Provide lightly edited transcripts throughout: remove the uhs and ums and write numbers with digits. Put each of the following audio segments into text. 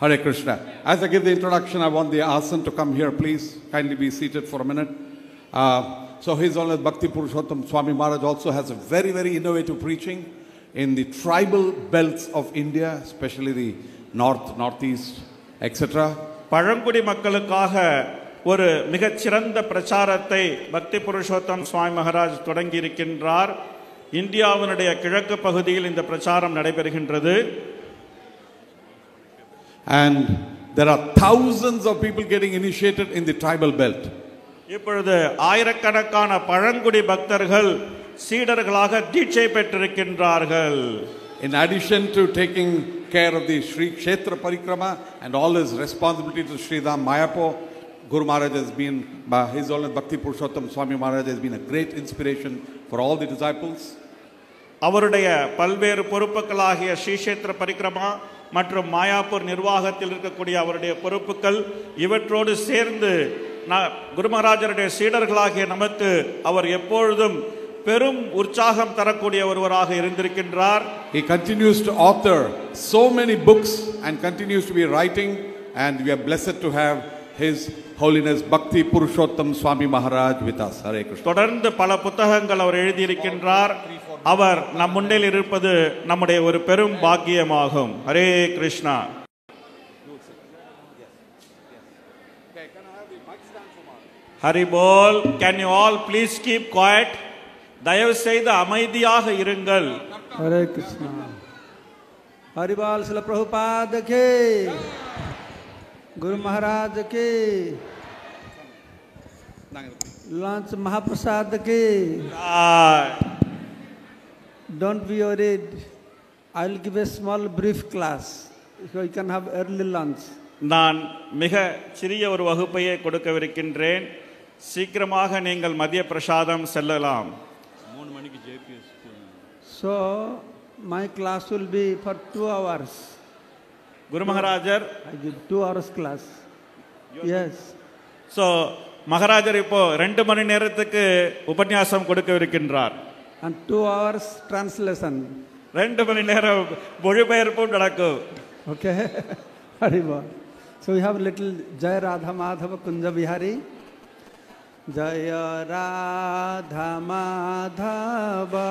Hare Krishna. As I give the introduction, I want the Asan to come here, please. Kindly be seated for a minute. So His Holiness Bhakti Purushottam Swami Maharaj also has a very, very innovative preaching in the tribal belts of India, especially the north, northeast, etc. பழங்குடி மக்களுக்காக ஒரு மிகச்சிறந்த பிரச்சாரத்தை பக்தி புருஷோத்தம் சுவாமி மகாராஜ் தொடங்கி இருக்கின்றார். இந்தியாவினுடைய கிழக்கு பகுதியில் இந்த பிரச்சாரம் நடைபெறுகின்றது. And there are thousands of people getting initiated in the tribal belt. இப்பொழுது ஆயிரக்கணக்கான பழங்குடி பக்தர்கள் சீடர்களாக தீட்சை பெற்றிருக்கின்றார்கள். In addition to taking care of the Sri Kshetra Parikrama and all his responsibility to Sri Dham Mayapur, Guru Maharaj has been, His Holiness Bhakti Purushottam Swami Maharaj has been a great inspiration for all the disciples. அவருடைய பல்வேறு பொறுப்புகளாகிய ஸ்ரீ க்ஷேத்திர பரிக்ரமா மற்றும் மாயாப்பூர் நிர்வாகத்தில் இருக்கக்கூடிய அவருடைய பொறுப்புகள் இவற்றோடு சேர்ந்து குரு மகாராஜருடைய சீடர்களாகிய நமக்கு அவர் எப்பொழுதும் பெரும் உற்சாகம் தரக்கூடிய ஒருவராக இருந்திருக்கின்றார். He continues to author so many books and continues to be writing, and we are blessed to have His Holiness Bhakti Purushottam Swami Maharaj with us. Hare Krishna. தொடர்ந்து பல புத்தகங்கள் அவர் எழுதியிருக்கின்றார். அவர் நம் முன்னில் இருப்பது நம்முடைய ஒரு பெரும் பாக்கியமாகும். ஹரே கிருஷ்ணா. ஹரி போல். Can you all please keep quiet? தயவு செய்து அமைதியாக இருங்கள். ஹரே கிருஷ்ணா. ஹரிபால் ஸ்ரீல பிரபுபாத கே, குரு மகாராஜ் கே, லான்ச் மகாபிரசாத் கே. Don't be worried. I will give a small brief class so you can have early lunch. நான் மிக சிறிய ஒரு வகுப்பையே கொடுக்கவிருக்கின்றேன். சீக்கிரமாக நீங்கள் மதிய பிரசாதம் செல்லலாம். So my class will be for 2 hours. Guru மகாராஜர் I give 2 hours class. Yes. So மகாராஜர் இப்போ 2 மணி நேரத்துக்கு உபன்யாசம் கொடுக்கவிருக்கின்றார். And 2 hours translation. 2 மணி நேரம் மொழிபெயர்ப்பும் நடக்கும். Okay. Hariba. So we have little Jai Radha Madhava Kunja Bihari. Jaya Radha Madhava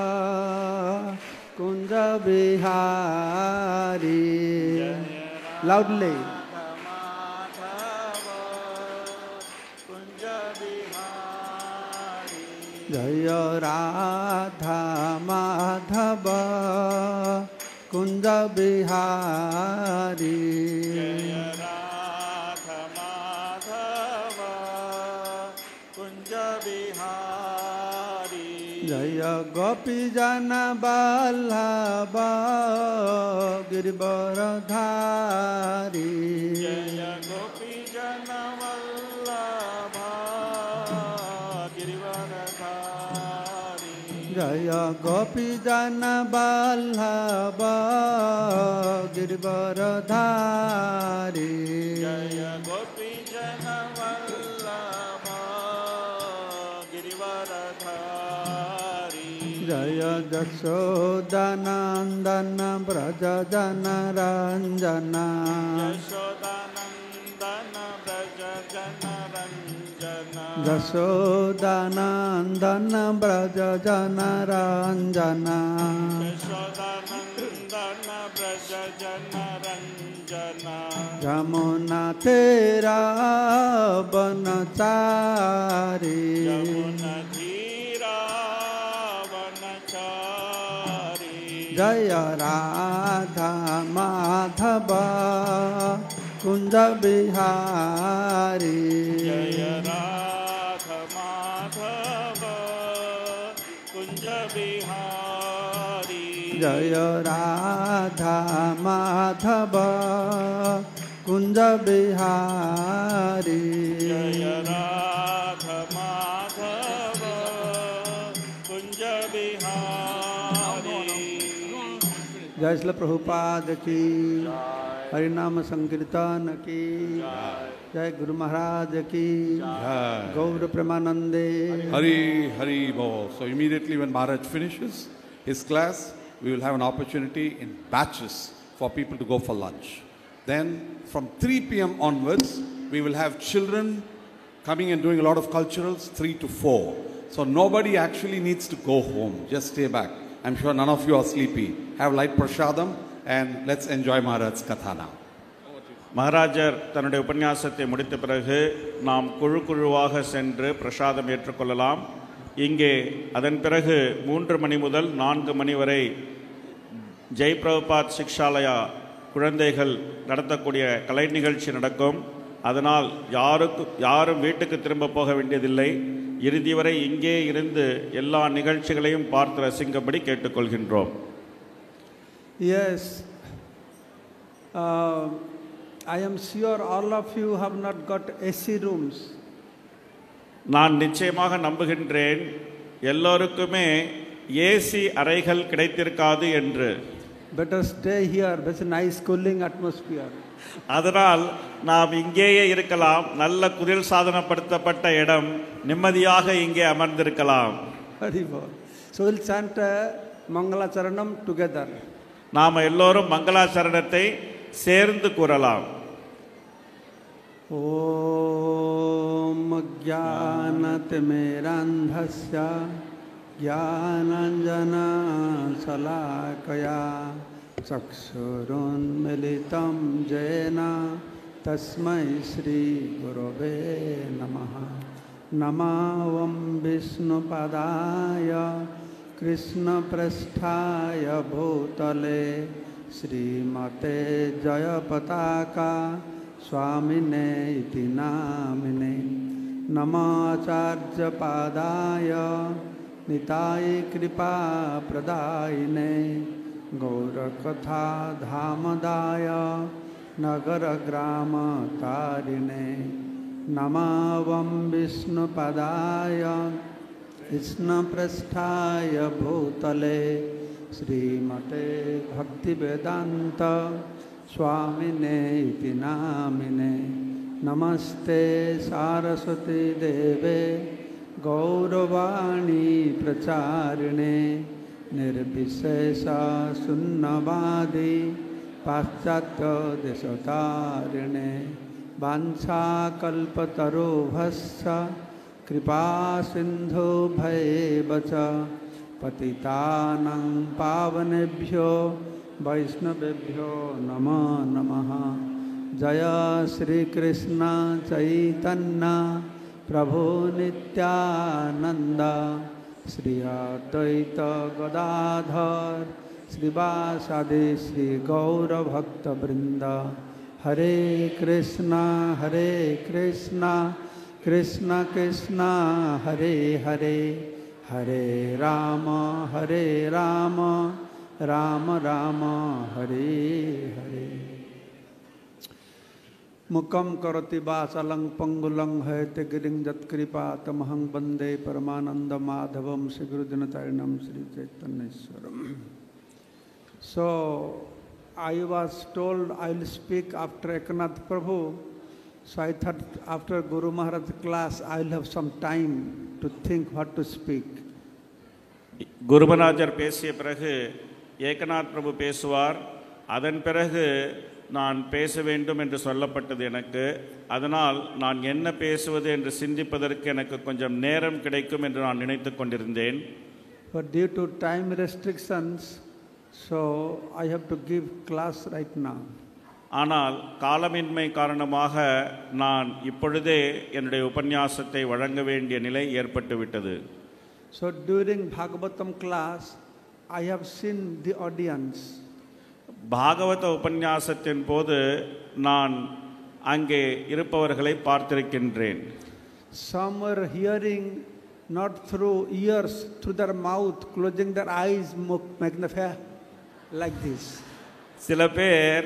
Kunja Bihari. Loudly. Jaya Radha Madhava Kunja Bihari. Jaya Radha Madhava Kunja Bihari. Jaya Gopi Jana Vallabha Girivardhari. Jaya Gopi Jana Vallabha Girivardhari. Jaya Gopi Jana Vallabha Girivardhari. Jaya Gopi Jana Vallabha Girivardhari. Jaya Jashodanandana Braja Jana Ranjana. Jashodanandana Braja Jana Ranjana. Jashodanandana Braja Jana Ranjana. Jashodanandana Braja Jana Ranjana. Jamuna Tera Banachari. Jamuna Tera Banachari. Jaya Radha Madhava Kunja Bihari. Jaya Radha Madhava Kunja Bihari. Jaya Radha Madhava Kunja Bihari. Jaya Radha Madhava Kunja Bihari. Jai Srila Prabhupada ki, Harinama Sankirtan ki, Jai Guru Maharaj ki, Gaur Premanande. Hari Hari Bol. So immediately when Maharaj finishes his class, we will have an opportunity in batches for people to go for lunch. Then from 3 p.m. onwards, we will have children coming and doing a lot of culturals, 3 to 4. So nobody actually needs to go home. Just stay back. I'm sure none of you are sleepy. Have light prashadam and let's enjoy Maharaj's Katha now. மகாராஜர் தன்னுடைய உபன்யாசத்தை முடித்த பிறகு நாம் குழு குழுவாக சென்று பிரசாதம் ஏற்றுக்கொள்ளலாம். இங்கே அதன் பிறகு 3 மணி முதல் 4 மணி வரை ஜெய் பிரபுபாத் சிக்ஷாலயா குழந்தைகள் நடத்தக்கூடிய கலை நிகழ்ச்சி நடக்கும். அதனால் யாரும் வீட்டுக்கு திரும்ப போக வேண்டியதில்லை. இறுதி வரை இங்கே இருந்து எல்லா நிகழ்ச்சிகளையும் பார்த்து ரசிக்கும்படி கேட்டுக்கொள்கின்றோம். Yes, I am sure all of you have not got AC rooms. நான் நிச்சயமாக நம்புகின்றேன் எல்லோருக்குமே ஏசி அறைகள் கிடைத்திருக்காது என்று. Better stay here. There's a nice cooling atmosphere. அதனால் நாம் இங்கேயே இருக்கலாம். நல்ல குளிர் சாதனப்படுத்தப்பட்ட இடம், நிம்மதியாக இங்கே அமர்ந்திருக்கலாம். Very well. So we'll chant Mangalacharanam together. நாம் எல்லோரும் மங்களாச்சரணத்தை சேர்ந்து கூறலாம். ஓம் ஞானதிமிரந்தஸ்ய ஞானாஞ்சனா சலாகயா சக்ஷுருன்மிலிதம் ஜேன தஸ்மை ஸ்ரீ குரவே நமः. நமோ விஷ்ணுபதாய कृष्णपृष्ठाय भूतले श्रीमते जयपताका स्वामिने इति नामिने. नमाचार्यपादाय निताय कृपाप्रदायिने गौरकथा धामदाय नगरग्रामतारिणे. नमो विष्णुपदाय कृष्णपृष्ठाय भूतले श्रीमते भक्तिवेदांत स्वामिने इति नामिने. नमस्ते सारस्वती देवे गौरवाणी प्रचारिणे निर्विशेष शून्यवादी पाश्चात्य देशतारिणे. वाञ्छाकल्पतरुभ्यश्च कृपा सिंधु भैव च पतितानां पावनेभ्यो वैष्णवेभ्यो नमो नमः. जय श्री कृष्ण चैतन्य प्रभु नित्यानंद श्री अद्वैत गदाधर श्रीवासादि श्री गौर भक्त वृंद. हरे कृष्णा कृष्ण कृष्ण हरे हरे हरे राम राम राम हरे हरे. मुखम करोति वाचालं पंगुलं हयते गिरिं यत्कृपा तमहं वन्दे परमानंद माधवं Shri गुरुजनतारिणं Shri चैतन्येश्वरम्. So I was told I will speak after Eknath Prabhu. So I thought after Guru Maharaj class I will have some time to think what to speak. குருமராஜர் பேசிய பிறகு ஏகநாத் பிரபு பேசுவார். அதன் பிறகு நான் பேச வேண்டும் என்று சொல்லப்பட்டது எனக்கு. அதனால் நான் என்ன பேசுவது என்று சிந்திப்பதற்கு எனக்கு கொஞ்சம் நேரம் கிடைக்கும் என்று நான் நினைத்து கொண்டிருந்தேன். But due to time restrictions, so I have to give class right now. ஆனால் காலமின்மை காரணமாக நான் இப்பொழுதே என்னுடைய உபன்யாசத்தை வழங்க வேண்டிய நிலை ஏற்பட்டுவிட்டது. So during Bhagavatam class, I have seen the audience. பாகவத உபன்யாசத்தின் போது நான் அங்கே இருப்பவர்களை பார்த்திருக்கின்றேன். Some were hearing not through ears, through their mouth, closing their eyes, magnify like this. சில பேர்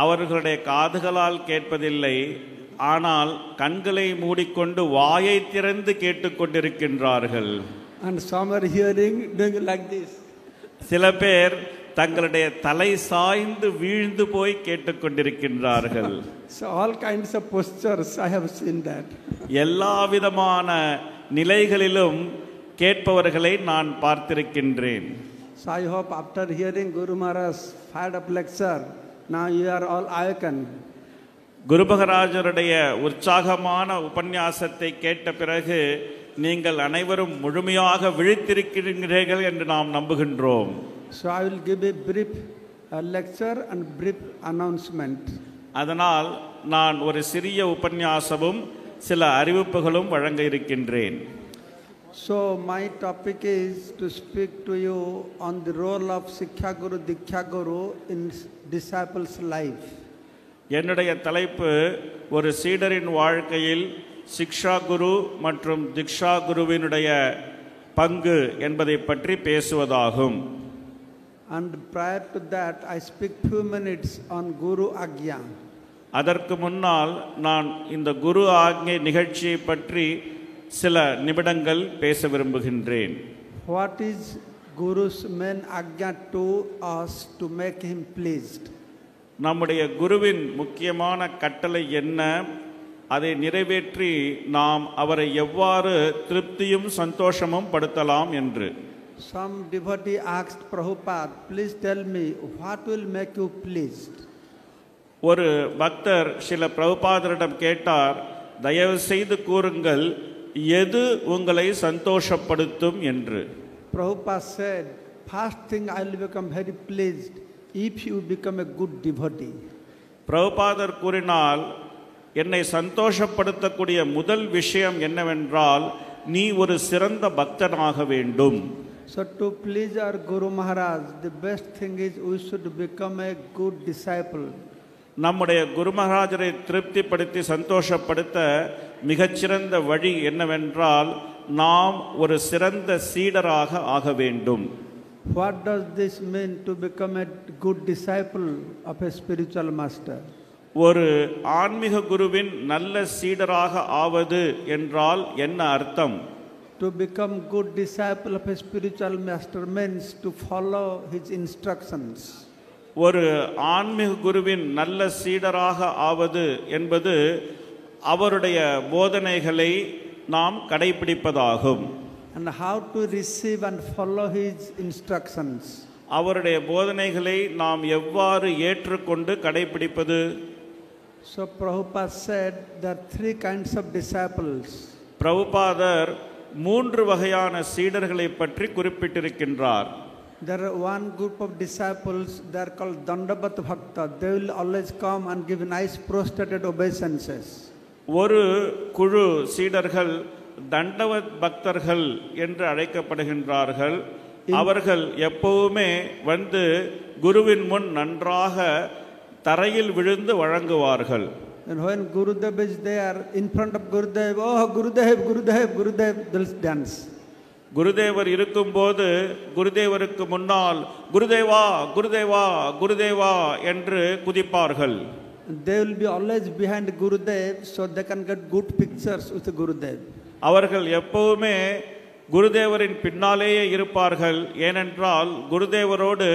அவர்களுடைய காதுகளால் கேட்பதில்லை, ஆனால் கண்களை மூடிக்கொண்டு வாயை திறந்து கேட்டுக்கொண்டிருக்கின்றார்கள். And some are hearing doing like this. சில பேர் தங்களுடைய தலை சாய்ந்து வீழ்ந்து போய் கேட்டுக்கொண்டிருக்கின்றார்கள். So all kinds of postures I have seen that. எல்லா விதமான நிலைகளிலும் கேட்பவர்களை நான் பார்த்திருக்கின்றேன். So I hope after hearing Guru Maharaj's fired up lecture, Now you are all awakened. குரு மகாராஜருடைய உற்சாகமான உபன்யாசத்தை கேட்ட பிறகு நீங்கள் அனைவரும் முழுமையாக விழித்திருக்கிறீர்கள் என்று நாம் நம்புகின்றோம். So I will give a brief lecture and brief announcement. அதனால் நான் ஒரு சிறிய உபன்யாசமும் சில அறிவிப்புகளும் வழங்க இருக்கின்றேன். So my topic is to speak to you on the role of Siksha Guru, Diksha Guru in disciples' life. என்னுடைய தலைப்பு ஒரு சீடரின் வாழ்க்கையில் சிக்ஷா குரு மற்றும் திக்ஷா குருவினுடைய பங்கு என்பதை பற்றி பேசுவதாகும். And prior to that, I speak few minutes on Guru Agya. அதற்கு முன்னால் நான் இந்த குரு ஆக்ஞை நிகழ்ச்சியை பற்றி சில நிமிடங்கள் பேச விரும்புகின்றேன். What is Guru's main Agya to us to make him pleased? நம்முடைய குருவின் முக்கியமான கட்டளை என்ன, அதை நிறைவேற்றி நாம் அவரை எவ்வாறு திருப்தியும் சந்தோஷமும் படுத்தலாம் என்று. Some devotee asked Prabhupada, please tell me what will make you pleased. ஒரு பக்தர் சில பிரபுபாதரிடம் கேட்டார், தயவு செய்து கூறுங்கள் எது உங்களை சந்தோஷப்படுத்தும் என்று. Prabhupada said, first thing I will become very pleased if you become a good devotee. பிரபுபாதர் கூறினால், என்னை சந்தோஷப்படுத்தக்கூடிய முதல் விஷயம் என்னவென்றால் நீ ஒரு சிறந்த பக்தனாக வேண்டும். So to please our Guru Maharaj, the best thing is we should become a good disciple. நம்முடைய குரு மகாராஜரை திருப்திப்படுத்தி சந்தோஷப்படுத்த மிகச்சிறந்த வழி என்னவென்றால் நாம் ஒரு சிறந்த சீடராக ஆக வேண்டும். What does this mean to become a good disciple of a spiritual master? ஒரு ஆன்மீக குருவின் நல்ல சீடராக ஆவது என்றால் என்ன அர்த்தம்? To become good disciple of a spiritual master means to follow his instructions. ஒரு ஆன்மீக குருவின் நல்ல சீடராக ஆவது என்பது அவருடைய போதனைகளை நாம் கடைபிடிப்பதாகும். And how to receive and follow his instructions? அவருடைய போதனைகளை நாம் எவ்வாறு ஏற்றுக்கொண்டு கடைபிடிப்பது? So Prabhupada said there are three kinds of disciples. பிரபுபாதர் மூன்று வகையான சீடர்களை பற்றி குறிப்பிட்டிருக்கின்றார். There are one group of disciples, they are called Dandavat Bhakta. They will always come and give nice prostrated obeisances. ஒரு குழு சீடர்கள் தண்டவத் பக்தர்கள் என்று அழைக்கப்படுகின்றார்கள். அவர்கள் எப்பவுமே வந்து குருவின் முன் நன்றாக தரையில் விழுந்து வழங்குவார்கள். And when Gurudev is there, in front of Gurudev, oh Gurudev, Gurudev, Gurudev, they'll dance. குருதேவர் இருக்கும்போது குருதேவருக்கு முன்னால் குருதேவா குருதேவா குருதேவா என்று குதிப்பார்கள். They will be always behind Gurudev so they can get good pictures with Gurudev. அவர்கள் எப்பவுமே குருதேவரின் பின்னாலேயே இருப்பார்கள், ஏனென்றால் குருதேவரோடு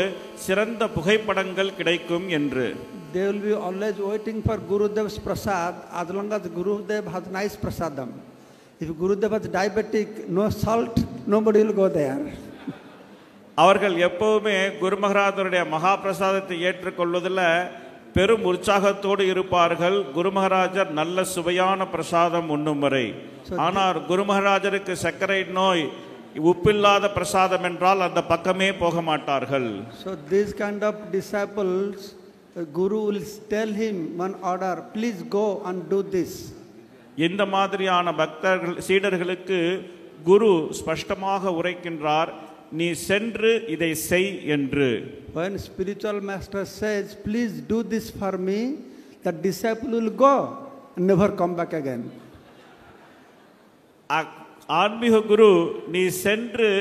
சிறந்த புகைப்படங்கள் கிடைக்கும் என்று. They will be always waiting for Gurudev's prasad as long as Gurudev has nice prasadam. If Gurudev is diabetic, no salt, nobody will go there. அவர்கள் எப்பவுமே குரு மகாராஜருடைய மகா பிரசாதத்தை ஏற்றுக்கொள்வதில் பெரும் உற்சாகத்தோடு இருப்பார்கள். குரு மகாராஜர் நல்ல சுவையான பிரசாதம் உண்ணும் வரை. ஆனால் குரு மகாராஜருக்கு சர்க்கரை நோய், உப்பில்லாத பிரசாதம் என்றால் அந்த பக்கமே போக மாட்டார்கள். So these kind of disciples, Guru will tell him one order, please go and do this. இந்த மாதிரியான பக்தர்கள் சீடர்களுக்கு குரு ஸ்பஷ்டமாக உரைக்கின்றார், நீ சென்று இதை செய் என்று. When spiritual master says, please do this for me, the disciple will go and never come back again. ஆன்மீக குரு நீ சென்று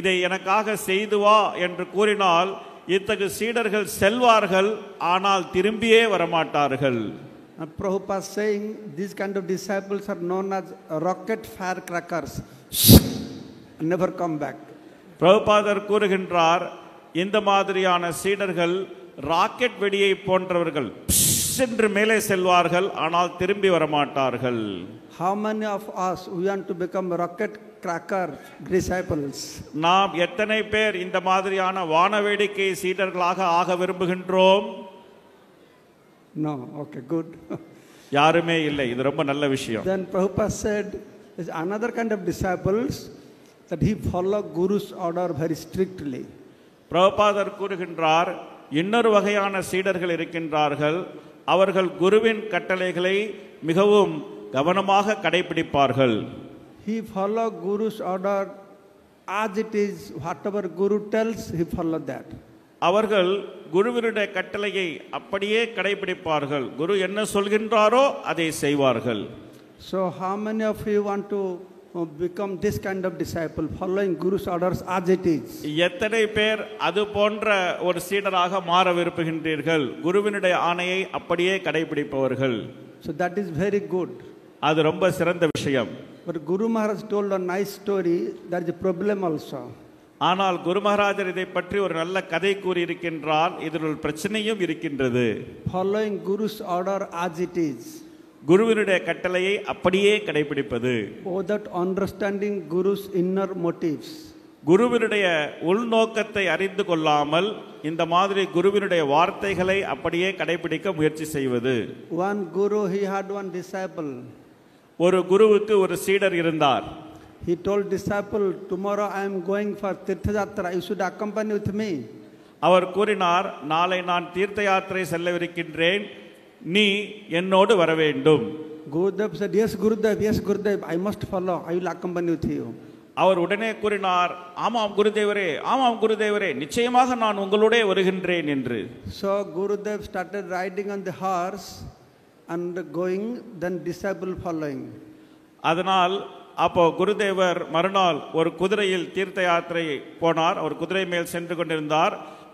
இதை எனக்காக செய்து வா என்று கூறினால் இத்தகு சீடர்கள் செல்வார்கள், ஆனால் திரும்பியே வரமாட்டார்கள். Prabhupada saying these kind of disciples are known as rocket firecrackers, never come back. பிரபுபாதர் கூறுகின்றார், இந்த மாதிரியான சீடர்கள் ராக்கெட் வெடியை போன்றவர்கள், என்று மேலே செல்வார்கள், ஆனால் திரும்பி வரமாட்டார்கள். How many of us we want to become rocket cracker disciples? நாம் எத்தனை பேர் இந்த மாதிரியான வானவேடிக்கை சீடர்களாக ஆக விரும்புகின்றோம்? No, okay, good. யாருமே இல்லை. இது ரொம்ப நல்ல விஷயம். Then Prabhupada said, there's another kind of disciples that he follow Guru's order very strictly. பிரபுபாதர் கூறுகின்றார், இன்னொரு வகையான சீடர்கள் இருக்கின்றார்கள், அவர்கள் குருவின் கட்டளைகளை மிகவும் கவனமாக கடைபிடிப்பார்கள். He follow Guru's order as it is, whatever Guru tells, he follow that. அவர்கள் குருவினுடைய கட்டளையை அப்படியே கடைபிடிப்பார்கள். குரு என்ன சொல்கின்றாரோ அதை செய்வார்கள். So how many of you want to become this kind of disciple, following Guru's orders as it is? எத்தனை பேர் அது போன்ற ஒரு சீடராக மாற விரும்புகின்றீர்கள்? குருவினுடைய ஆணையை அப்படியே கடைபிடிப்பவர்கள். So that is very good. அது ரொம்ப சிறந்த விஷயம். But Guru Maharaj told a nice story. There is a problem also. ஆனால் குரு மகாராஜர் இதை பற்றி ஒரு நல்ல கதை கூறியிருக்கின்றார். இதில் ஒரு பிரச்சனையும் இருக்கின்றது. Following Guru's order as it is, குருவினுடைய கட்டளையை அப்படியே கடைபிடிப்பது, without understanding Guru's inner motives. குருவினுடைய உள்நோக்கத்தை அறிந்து கொள்ளாமல் இந்த மாதிரி குருவினுடைய வார்த்தைகளை அப்படியே கடைபிடிக்க முயற்சி செய்வது. One Guru, he had one disciple. ஒரு குருவுக்கு ஒரு சீடர் இருந்தார். He told disciple, tomorrow I am going for Tirtha Yatra, you should accompany with me. அவர் கூறினார், நாளை நான் தீர்த்த யாத்திரை செல்லவிருக்கின்றேன், நீ என்னோடு வர வேண்டும். Gurudev said, yes Gurudev, I must follow, I will accompany with you. அவர் உடனே கூறினார், ஆமாம் குருதேவரே, நிச்சயமாக நான் உங்களோட வருகின்றேன் என்று. So Gurudev started riding on the horse and going, then disciple following. அதனால் அப்போ குருதேவர் மறுநாள் ஒரு குதிரையில் தீர்த்த யாத்திரை போனார். அவர் குதிரை மேல் சென்று கொண்டிருந்தார்.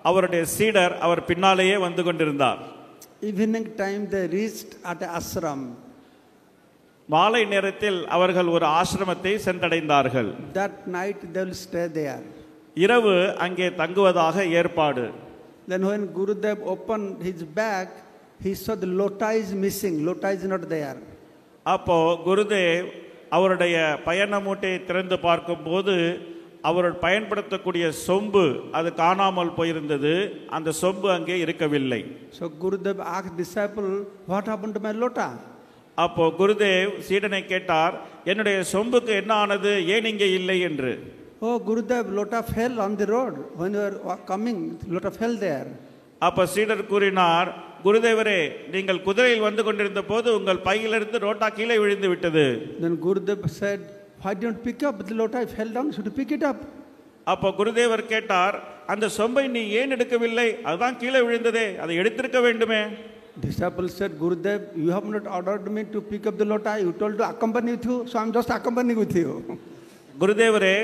அவருடைய சீடர் அவர் பின்னாலேயே வந்து கொண்டிருந்தார். Evening time they reached at an ashram. மாலை நேரத்தில் அவர்கள் ஒரு ஆசிரமத்தை சென்றடைந்தார்கள். That night they will stay there. இரவு அங்கே தங்குவதாக ஏற்பாடு. Then when Gurudev opened his bag, he saw the lota is missing. Lota is not there. அப்போ குருதேவ் அவருடைய பயண மூட்டையை திறந்து பார்க்கும்போது அவர் பயன்படுத்தக்கூடிய சொம்பு அது காணாமல் போயிருந்தது. அந்த சொம்பு அங்கே இருக்கவில்லை. So Gurudev asked disciple, what happened to my lota? அப்போ குருதேவ் சீடனை கேட்டார், என்னுடைய சொம்புக்கு என்ன ஆனது, ஏன் இங்கே இல்லை என்று. Oh Gurudev, lota fell on the road when you were coming. Lota fell there. அப்ப சீடர் கூறினார், குருதேவரே, நீங்கள் குதிரையில் வந்து கொண்டிருந்த போது உங்கள் பையிலிருந்து ரோட்டா கீழே விழுந்து விட்டது. Then Gurudev said, why don't pick up the lota? I fell down, should you pick it up? அப்போ குருதேவர் கேட்டார், அந்த சொம்பை நீ ஏன் எடுக்கவில்லை, அதுதான் கீழே விழுந்ததே, அதை எடுத்திருக்க வேண்டுமே. Disciple said, Gurudev, you have not ordered me to pick up the lota. You told to accompany with you, so I am just accompanying with you. குருதேவரே,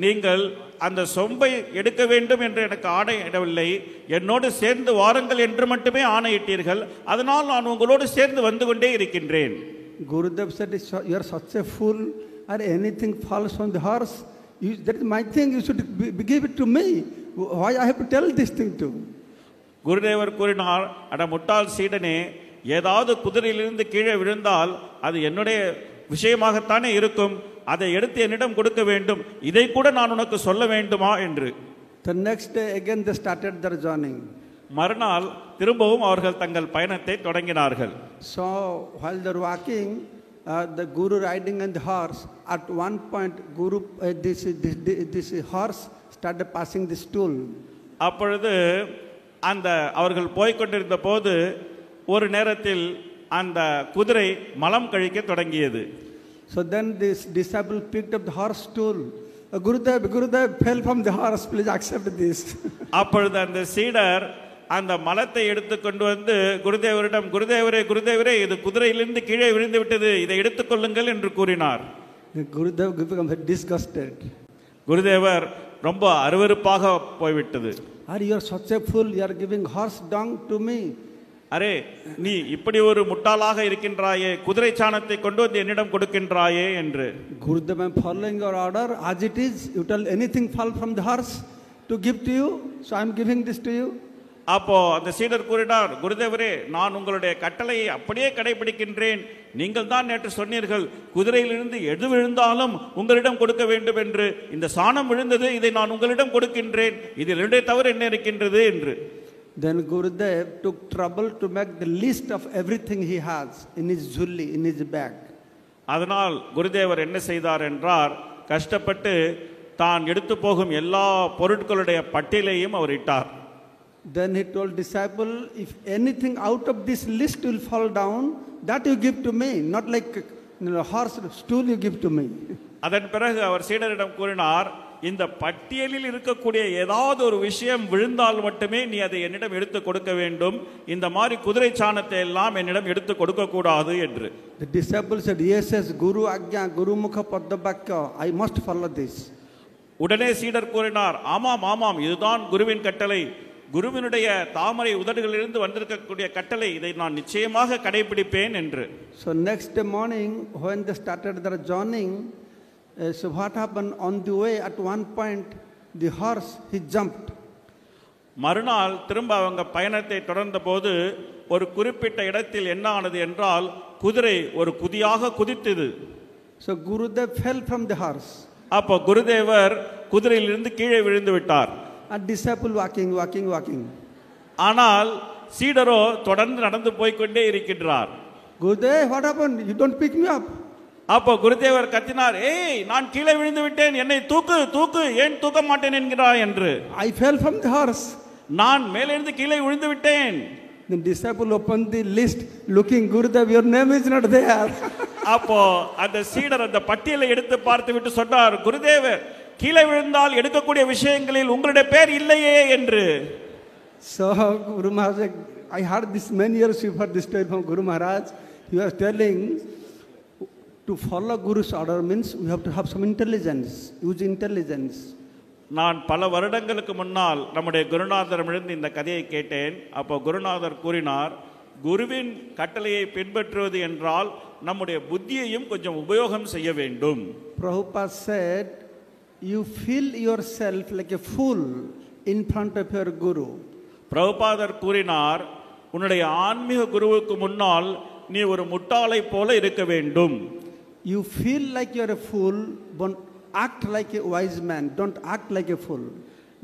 நீங்கள் அந்த சொம்பை எடுக்க வேண்டும் என்று எனக்கு ஆணையிடவில்லை, என்னோடு சேர்ந்து வாருங்கள் என்று மட்டுமே ஆணையிட்டீர்கள், அதனால் நான் உங்களோடு சேர்ந்து வந்து கொண்டே இருக்கின்றேன். Gurudev said, you are such a fool, or anything falls from the horse, that is my thing, you should give it to me. Why I have to tell this thing to? குருதேவர் கூறினார், அட முட்டாள் சீடனே, ஏதாவது குதிரையிலிருந்து கீழே விழுந்தால் அது என்னுடைய விஷயமாகத்தானே இருக்கும், அதை எடுத்து என்னிடம் கொடுக்க வேண்டும், இதை கூட நான் உனக்கு சொல்ல வேண்டுமா என்று. The next day again they started their journey. மறுநாள் திரும்பவும் அவர்கள் தங்கள் பயணத்தை தொடங்கினார்கள். So while they were walking, the Guru riding on the horse, at one point Guru this horse started passing the stool. அப்பொழுது அந்த அவர்கள் போய்கொண்டிருந்த போது ஒரு நேரத்தில் அந்த குதிரை மலம் கழிக்க தொடங்கியது. So then this disciple picked up the horse stool. Gurudev fell from the horse, please accept this. அப்பொழுது அந்த சீடர் அந்த மலத்தை எடுத்துக்கொண்டு வந்து குருதேவரிடம், குருதேவரே, இது குதிரையிலிருந்து கீழே விழுந்து விட்டது, இதை எடுத்துக்கொள்ளுங்கள் என்று கூறினார். Gurudev became disgusted. குருதேவர் ரொம்ப அருவருப்பாக போய்விட்டது. Are you such a fool? You are giving horse dung to me. Array, நீ இப்படி ஒரு முட்டாளாக இருக்கின்றாயே, குதிரை சாணத்தை கொண்டு வந்து என்னிடம் கொடுக்கின்றாயே என்று. Gurudev, I am following your order as it is. You tell anything fall from the horse to give to you, so I am giving this to you. அப்போ அந்த சீடர் கூறினார், குருதேவரே, நான் உங்களுடைய கட்டளையை அப்படியே கடைபிடிக்கின்றேன், நீங்கள் தான் நேற்று சொன்னீர்கள் குதிரையிலிருந்து எது விழுந்தாலும் உங்களிடம் கொடுக்க வேண்டும் என்று, இந்த சாணம் விழுந்தது, இதை நான் உங்களிடம் கொடுக்கின்றேன், இதில் இரண்டே தவறு என்ன இருக்கின்றது என்று. Then Gurudev took trouble to make the list of everything he has in his jhulli, in his bag. அதனால் குருதேவர் என்ன செய்தார் என்றார், கஷ்டப்பட்டு தான் எடுத்து போகும் எல்லா பொருட்களுடைய பட்டியலையும் அவர் இட்டார். Then he told disciple, if anything out of this list will fall down, that you give to me, not like horse stool you give to me. அதன் பிறகு அவர் சீடரிடம் கூறினார், இந்த பட்டியலில் இருக்கக்கூடிய ஏதாவது ஒரு விஷயம் விழுந்தால் மட்டுமே நீ அதை என்னிடம் எடுத்து கொடுக்க வேண்டும், இந்த மாதிரி குதிரை சாணத்தை எல்லாம் என்னிடம் எடுத்து கொடுக்க கூடாது என்று. The disciple said, yes, yes, Guru Agya, Guru Mukha Padabhakya, I must follow this. உடனே சீடர் கூறினார், ஆமாம் ஆமாம், இதுதான் குருவின் கட்டளை, குருவினுடைய தாமரை உதடுகளிலிருந்து வந்திருக்கக்கூடிய கட்டளை, இதை நான் நிச்சயமாக கடைபிடிப்பேன் என்று. So next morning when they started their journey, so what happened on the way, at one point the horse he jumped. மறுநாள் திரும்ப அவங்க பயணத்தை தொடர்ந்த போது ஒரு குறிப்பிட்ட இடத்தில் என்ன ஆனது என்றால், குதிரை ஒரு குதியாக குதித்தது. So Gurudev fell from the horse. அப்போ குருதேவர் குதிரையிலிருந்து கீழே விழுந்து விட்டார். A disciple walking. ஆனால் சீடரோ தொடர்ந்து நடந்து போய்க்கொண்டே இருக்கின்றார். Gurudev, what happened? You don't pick me up. அப்போ குருதேவர் கத்தினார், ஏய், நான் கீழே விழுந்து விட்டேன், என்னை தூக்கு தூக்கு, ஏன் தூக்க மாட்டேன் என்கிறாய் என்று. I fell from the horse. நான் மேலிருந்து கீழே விழுந்து விட்டேன். The disciple opened the list, looking, Gurudev, your name is not there. அப்போ அந்த சீடர் அந்த பட்டியலை எடுத்து பார்த்து விட்டு சொன்னார், குருதேவர், கீழே விழுந்தால் எடுக்கக்கூடிய விஷயங்களில் உங்களுடைய பேர் இல்லையே என்று. So Guru Maharaj, I heard this many years before this time from Guru Maharaj. He was telling, to follow Guru's order means we have to have some intelligence, use intelligence. நான் பல வருடங்களுக்கு முன்னால் நம்முடைய குருநாதரிடமிருந்து இந்த கதையை கேட்டேன். அப்போ குருநாதர் கூறினார், குருவின் கட்டளையை பின்பற்றுவது என்றால் நம்முடைய புத்தியையும் கொஞ்சம் உபயோகம் செய்ய வேண்டும். Prabhupada said, you feel yourself like a fool in front of your guru. பிரபுபாதர் கூறினார், உன்னுடைய ஆன்மீக குருவுக்கு முன்னால் நீ ஒரு முட்டாளை போல இருக்க வேண்டும். You feel like you are a fool, but act like a wise man. Don't act like a fool.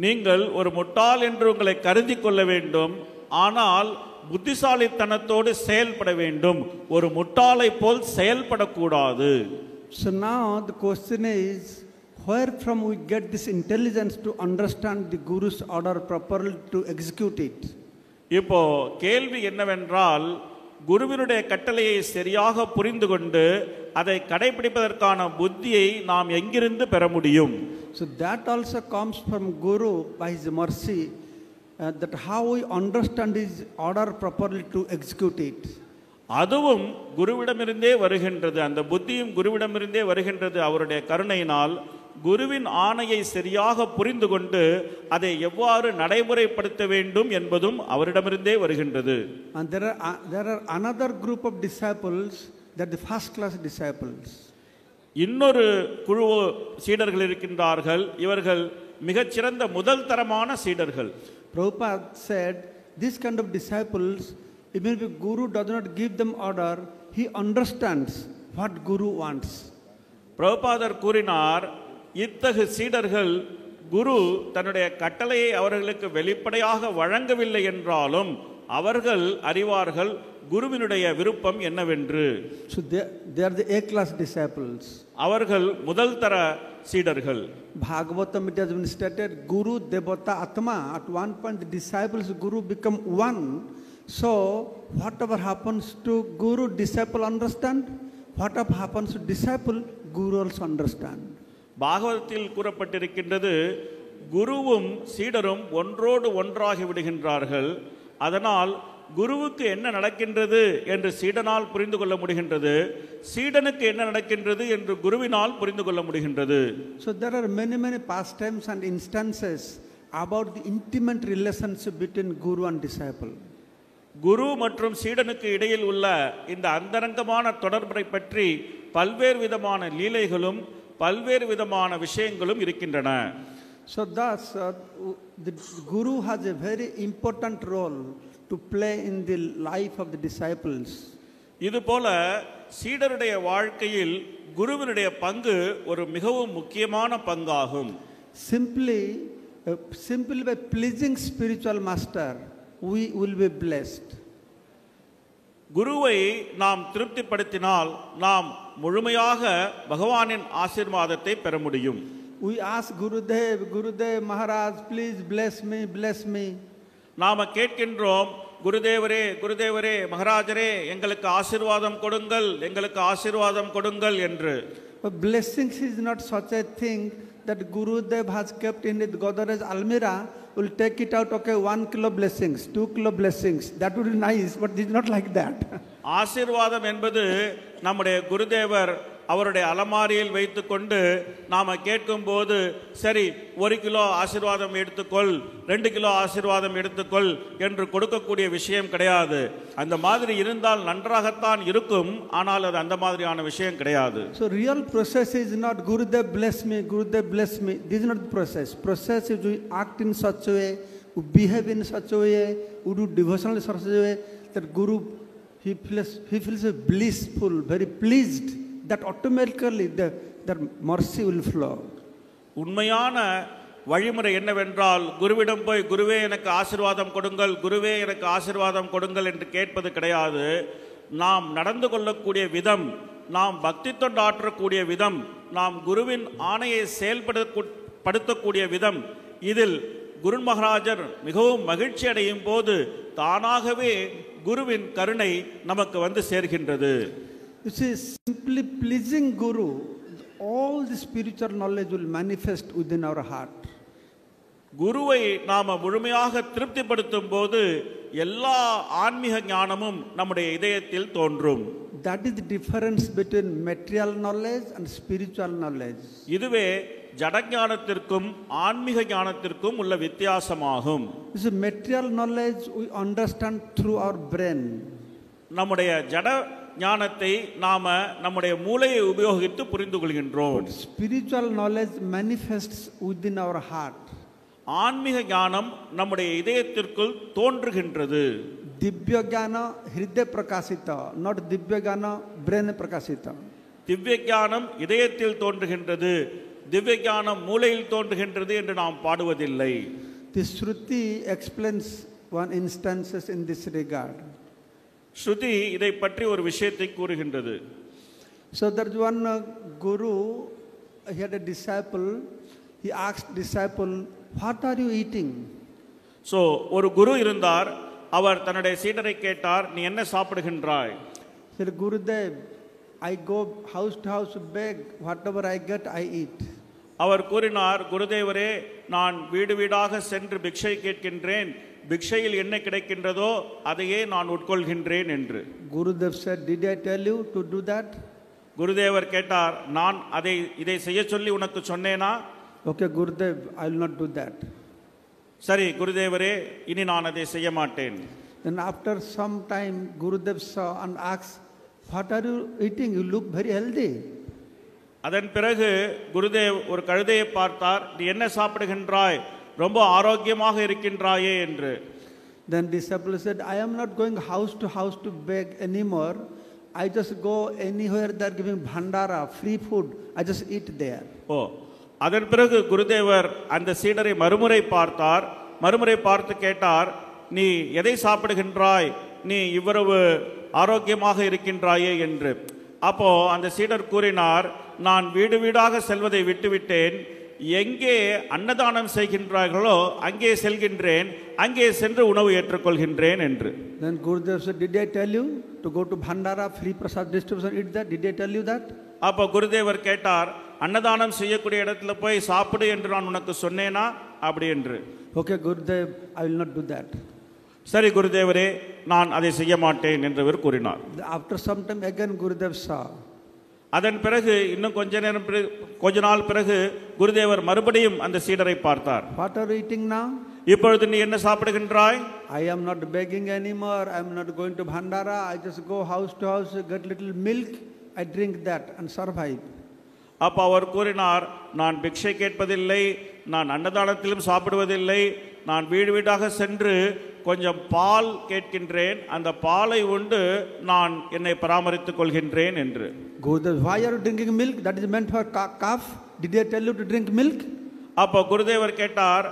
நீங்கள் ஒரு முட்டாள் என்று உங்களை கருதி கொள்ள வேண்டும், ஆனால் புத்திசாலித்தனத்தோடு செயல்பட வேண்டும். ஒரு முட்டாளை போல் செயல்படக்கூடாது. So now the question is, where from we get this intelligence to understand the Guru's order properly to execute it? இப்போ கேள்வி என்னவென்றால், குருவினுடைய கட்டளையை சரியாக புரிந்து கொண்டு அதை கடைபிடிப்பதற்கான புத்தியை நாம் எங்கிருந்து பெற முடியும்? So that also comes from Guru by his mercy, that how we understand his order properly to execute it. அதுவும் குருவிடமிருந்தே வருகின்றது, அந்த புத்தியும் குருவிடமிருந்தே வருகின்றது. அவருடைய கருணையினால் குருவின் ஆணையை சரியாக புரிந்து கொண்டு அதை எவ்வாறு நடைமுறைப்படுத்த வேண்டும் என்பதும் அவரிடமிருந்தே வருகின்றது. And there are another group of disciples, that the first class disciples. இன்னொரு குழு சீடர்கள் இருக்கின்றார்கள், இவர்கள் மிகச்சிறந்த முதல் தரமான சீடர்கள். Prabhupada said, this kind of disciples, even if Guru does not give them order, he understands what Guru wants. பிரபுபாதர் கூறினார், இத்தகு சீடர்கள் குரு தன்னுடைய கட்டளையை அவர்களுக்கு வெளிப்படையாக வழங்கவில்லை என்றாலும் அவர்கள் அறிவார்கள் குருவினுடைய விருப்பம் என்னவென்று. So they are the A-class disciples. அவர்கள் முதல் தர சீடர்கள். Bhagavatam it has been stated, Guru Devata Atma. At one point the disciples Guru become one. So whatever happens to Guru, disciple understand. Whatever happens to disciple, Guru also understand. பாகவதத்தில் கூறப்பட்டிருக்கின்றது, குருவும் சீடரும் ஒன்றோடு ஒன்றாகி விடுகின்றார்கள். அதனால் குருவுக்கு என்ன நடக்கின்றது என்று சீடனால் புரிந்து கொள்ள முடிகின்றது, சீடனுக்கு என்ன நடக்கின்றது என்று குருவினால் புரிந்து கொள்ள முடிகின்றது. So there are many pastimes and instances about the intimate relationship between Guru and disciple. குரு மற்றும் சீடனுக்கு இடையில் உள்ள இந்த அந்தரங்கமான தொடர்பை பற்றி பல்வேறு விதமான லீலைகளும் பல்வேறு விதமான விஷயங்களும் இருக்கின்றன. So thus the Guru has a very important role to play in the life of the disciples. இதுபோல சீடருடைய வாழ்க்கையில் குருவினுடைய பங்கு ஒரு மிகவும் முக்கியமான பங்காகும். Simply by pleasing spiritual master, we will be blessed. குருவை நாம் திருப்திப்படுத்தினால் நாம் முழுமையாக பகவானின் ஆசீர்வாதத்தை பெற முடியும். We ask Gurudev, Gurudev Maharaj, please bless me. நாம கேட்கின்றோம், குருதேவரே குருதேவரே மகாராஜரே எங்களுக்கு ஆசீர்வாதம் கொடுங்கள், எங்களுக்கு ஆசீர்வாதம் கொடுங்கள் என்று. But blessings is not such a thing that Gurudev has kept in his Godrej Almira, will take it out, okay, 1 kilo blessings, 2 kilo blessings. That would be nice, but it's not like that. ஆசீர்வாதம் என்பது நம்முடைய குருதேவர் அவருடைய அலமாரியில் வைத்துக்கொண்டு நாம கேட்கும் போது சரி 1 கிலோ ஆசீர்வாதம் எடுத்துக்கொள், 2 கிலோ ஆசீர்வாதம் எடுத்துக்கொள் என்று கொடுக்கக்கூடிய விஷயம் கிடையாது. அந்த மாதிரி இருந்தால் நன்றாகத்தான் இருக்கும், ஆனால் அது அந்த மாதிரியான விஷயம் கிடையாது. So real process is not Gurudev bless me, Gurudev bless me. This is not the process. Process is we act in such a way, we behave in such a way, we do devotional in such a way that Guru he feels blissful, very pleased. That automatically the mercy will flow. உண்மையான வழிமுறை என்னவென்றால் குருவிடம் போய் குருவே எனக்கு ஆசீர்வாதம் கொடுங்கள், குருவே எனக்கு ஆசீர்வாதம் கொடுங்கள் என்று கேட்பது கிடையாது. நாம் நடந்து கொள்ளக்கூடிய விதம், நாம் பக்தி தொண்டாற்றக்கூடிய விதம், நாம் குருவின் ஆணையை செயல்படுத்தக்கூடிய விதம், இதில் குரு மகாராஜர் மிகவும் மகிழ்ச்சி அடையும் போது தானாகவே குருவின் கருணை நமக்கு வந்து சேர்கின்றது. You see, simply pleasing Guru, all the spiritual knowledge will manifest within our heart. குருவை நாம முழுமையாக திருப்திப்படுத்தும் போது எல்லா ஆன்மீக ஞானமும் நம்முடைய இதயத்தில் தோன்றும். That is the difference between material knowledge and spiritual knowledge. இதுவே ஜடஞானத்திற்கும் ஆன்மீக ஞானத்திற்கும் உள்ள வித்தியாசமாகும். This material knowledge we understand through our brain. நம்முடைய ஜட ஞானத்தை நாம நம்முடைய மூளையை உபயோகித்து புரிந்து கொள்கின்றோம். Spiritual knowledge manifests within our heart. ஆன்மீக ஞானம் நம்முடைய இதயத்திற்குள் தோன்றுகின்றது. Divya Jnana Hridaya Prakashita, not Divya Jnana brain Prakashita. திவ்ய ஞானம் இதயத்தில் தோன்றுகின்றது, திவ்ய ஞானம் மூளையில் தோன்றுகின்றது என்று நாம் பாடுவதில்லை. The Shruti explains one instances in this regard. ஸ்ருதி இதை பற்றி ஒரு விஷயத்தை கூறுகின்றது. So there's one guru, he had a disciple, he asked disciple, what are you eating? So ஒரு குரு இருந்தார், அவர் தன்னுடைய சீடரை கேட்டார், நீ என்ன சாப்பிடுகின்றாய்? Said Gurudev, I go house to house beg, whatever I get I eat. அவர் கூறினார், குருதேவரே நான் வீடு வீடாக சென்று பிக்ஷை கேட்கின்றேன், பிக்ஷையில் என்ன கிடைக்கின்றதோ அதையே நான் உட்கொள்கின்றேன் என்று. Gurudev said, did I tell you to do that? குருதேவர் கேட்டார், நான் இதை செய்ய சொல்லி உனக்கு சொன்னேனா? Okay Gurudev, I will not do that. சரி குருதேவரே, இனி நான் அதை செய்ய மாட்டேன். Then after some time Gurudev saw and asked, what are you eating? You look very healthy. அதன் பிறகு குருதேவ் ஒரு கழுதையை பார்த்தார், நீ என்ன சாப்பிடுகின்றாய், ரொம்ப ஆரோக்கியமாக இருக்கின்றாயே என்று. Then disciple said, I am not going house to beg anymore. I just go anywhere they are giving bhandara, free food. I just eat there. ஓ, அதன் பிறகு குருதேவர் அந்த சீடரை மறுமுறை பார்த்தார். மறுமுறை பார்த்து கேட்டார், நீ எதை சாப்பிடுகின்றாய், நீ இவ்வளவு ஆரோக்கியமாக இருக்கின்றாயே என்று. அப்போ அந்த சீடர் கூறினார், நான் வீடு வீடாக செல்வதை விட்டுவிட்டேன், எங்கே அன்னதானம் செய்கின்றார்களோ அங்கே செல்கின்றேன், அங்கே சென்று உணவு ஏற்றுக்கொள்கின்றேன் என்று. Then Gurudev said, did I tell you to go to bhandara, free prasad distribution, eat that? Did I tell you that? அப்போ குருதேவர் கேட்டார், அன்னதானம் செய்யக்கூடிய இடத்துல போய் சாப்பிடு என்று நான் உனக்கு சொன்னேனா அப்படி என்று. Okay Gurudev, I will not do that. சரி குருதேவரே, நான் அதை செய்ய மாட்டேன் என்றவர் கூறினார். After some time again Gurudev saw. அதன் பிறகு இன்னும் கொஞ்ச நாள் பிறகு குருதேவர் மறுபடியும் அந்த சீடரை பார்த்தார். What are you eating now? இப்பொழுது நீ என்ன சாப்பிடுகின்றாய்? I am not begging anymore. I am not going to bhandara. I just go house to house, get little milk. I drink that and survive. அப்ப அவர் கூறினார், நான் பிக்ஷை கேட்பதில்லை, நான் அன்னதானத்திலும் சாப்பிடுவதில்லை, நான் வீடு வீடாக சென்று கொஞ்சம் பால் கேட்கின்றேன், அந்த பாலை உண்டு நான் என்னை பராமரித்துக் கொள்கின்றேன் என்று. Gurudev, why are you drinking milk? That is meant for calf. Did I tell you to drink milk? அப்போ குருதேவர் கேட்டார்,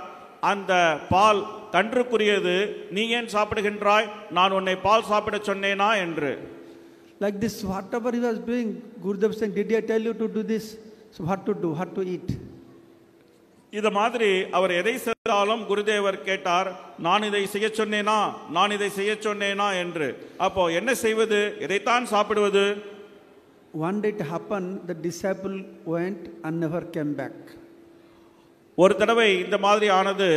அந்த பால் கன்றுக்குரியது, நீ ஏன் சாப்பிடுகின்றாய், நான் உன்னை பால் சாப்பிட சொன்னேனா என்று. Like this, whatever he was doing, Gurudev saying, did I tell you to do this? So what to do, what to eat? இது மாதிரி அவர் எதை செய்தாலும் குருதேவர் கேட்டார், நான் இதை செய்ய சொன்னேனா, நான் இதை செய்ய சொன்னேனா என்று. அப்போ என்ன செய்வது, எதைத்தான் சாப்பிடுவது? One day it happened, the disciple went and never came back. ஒரு தடவை இந்த மாதிரி ஆனது,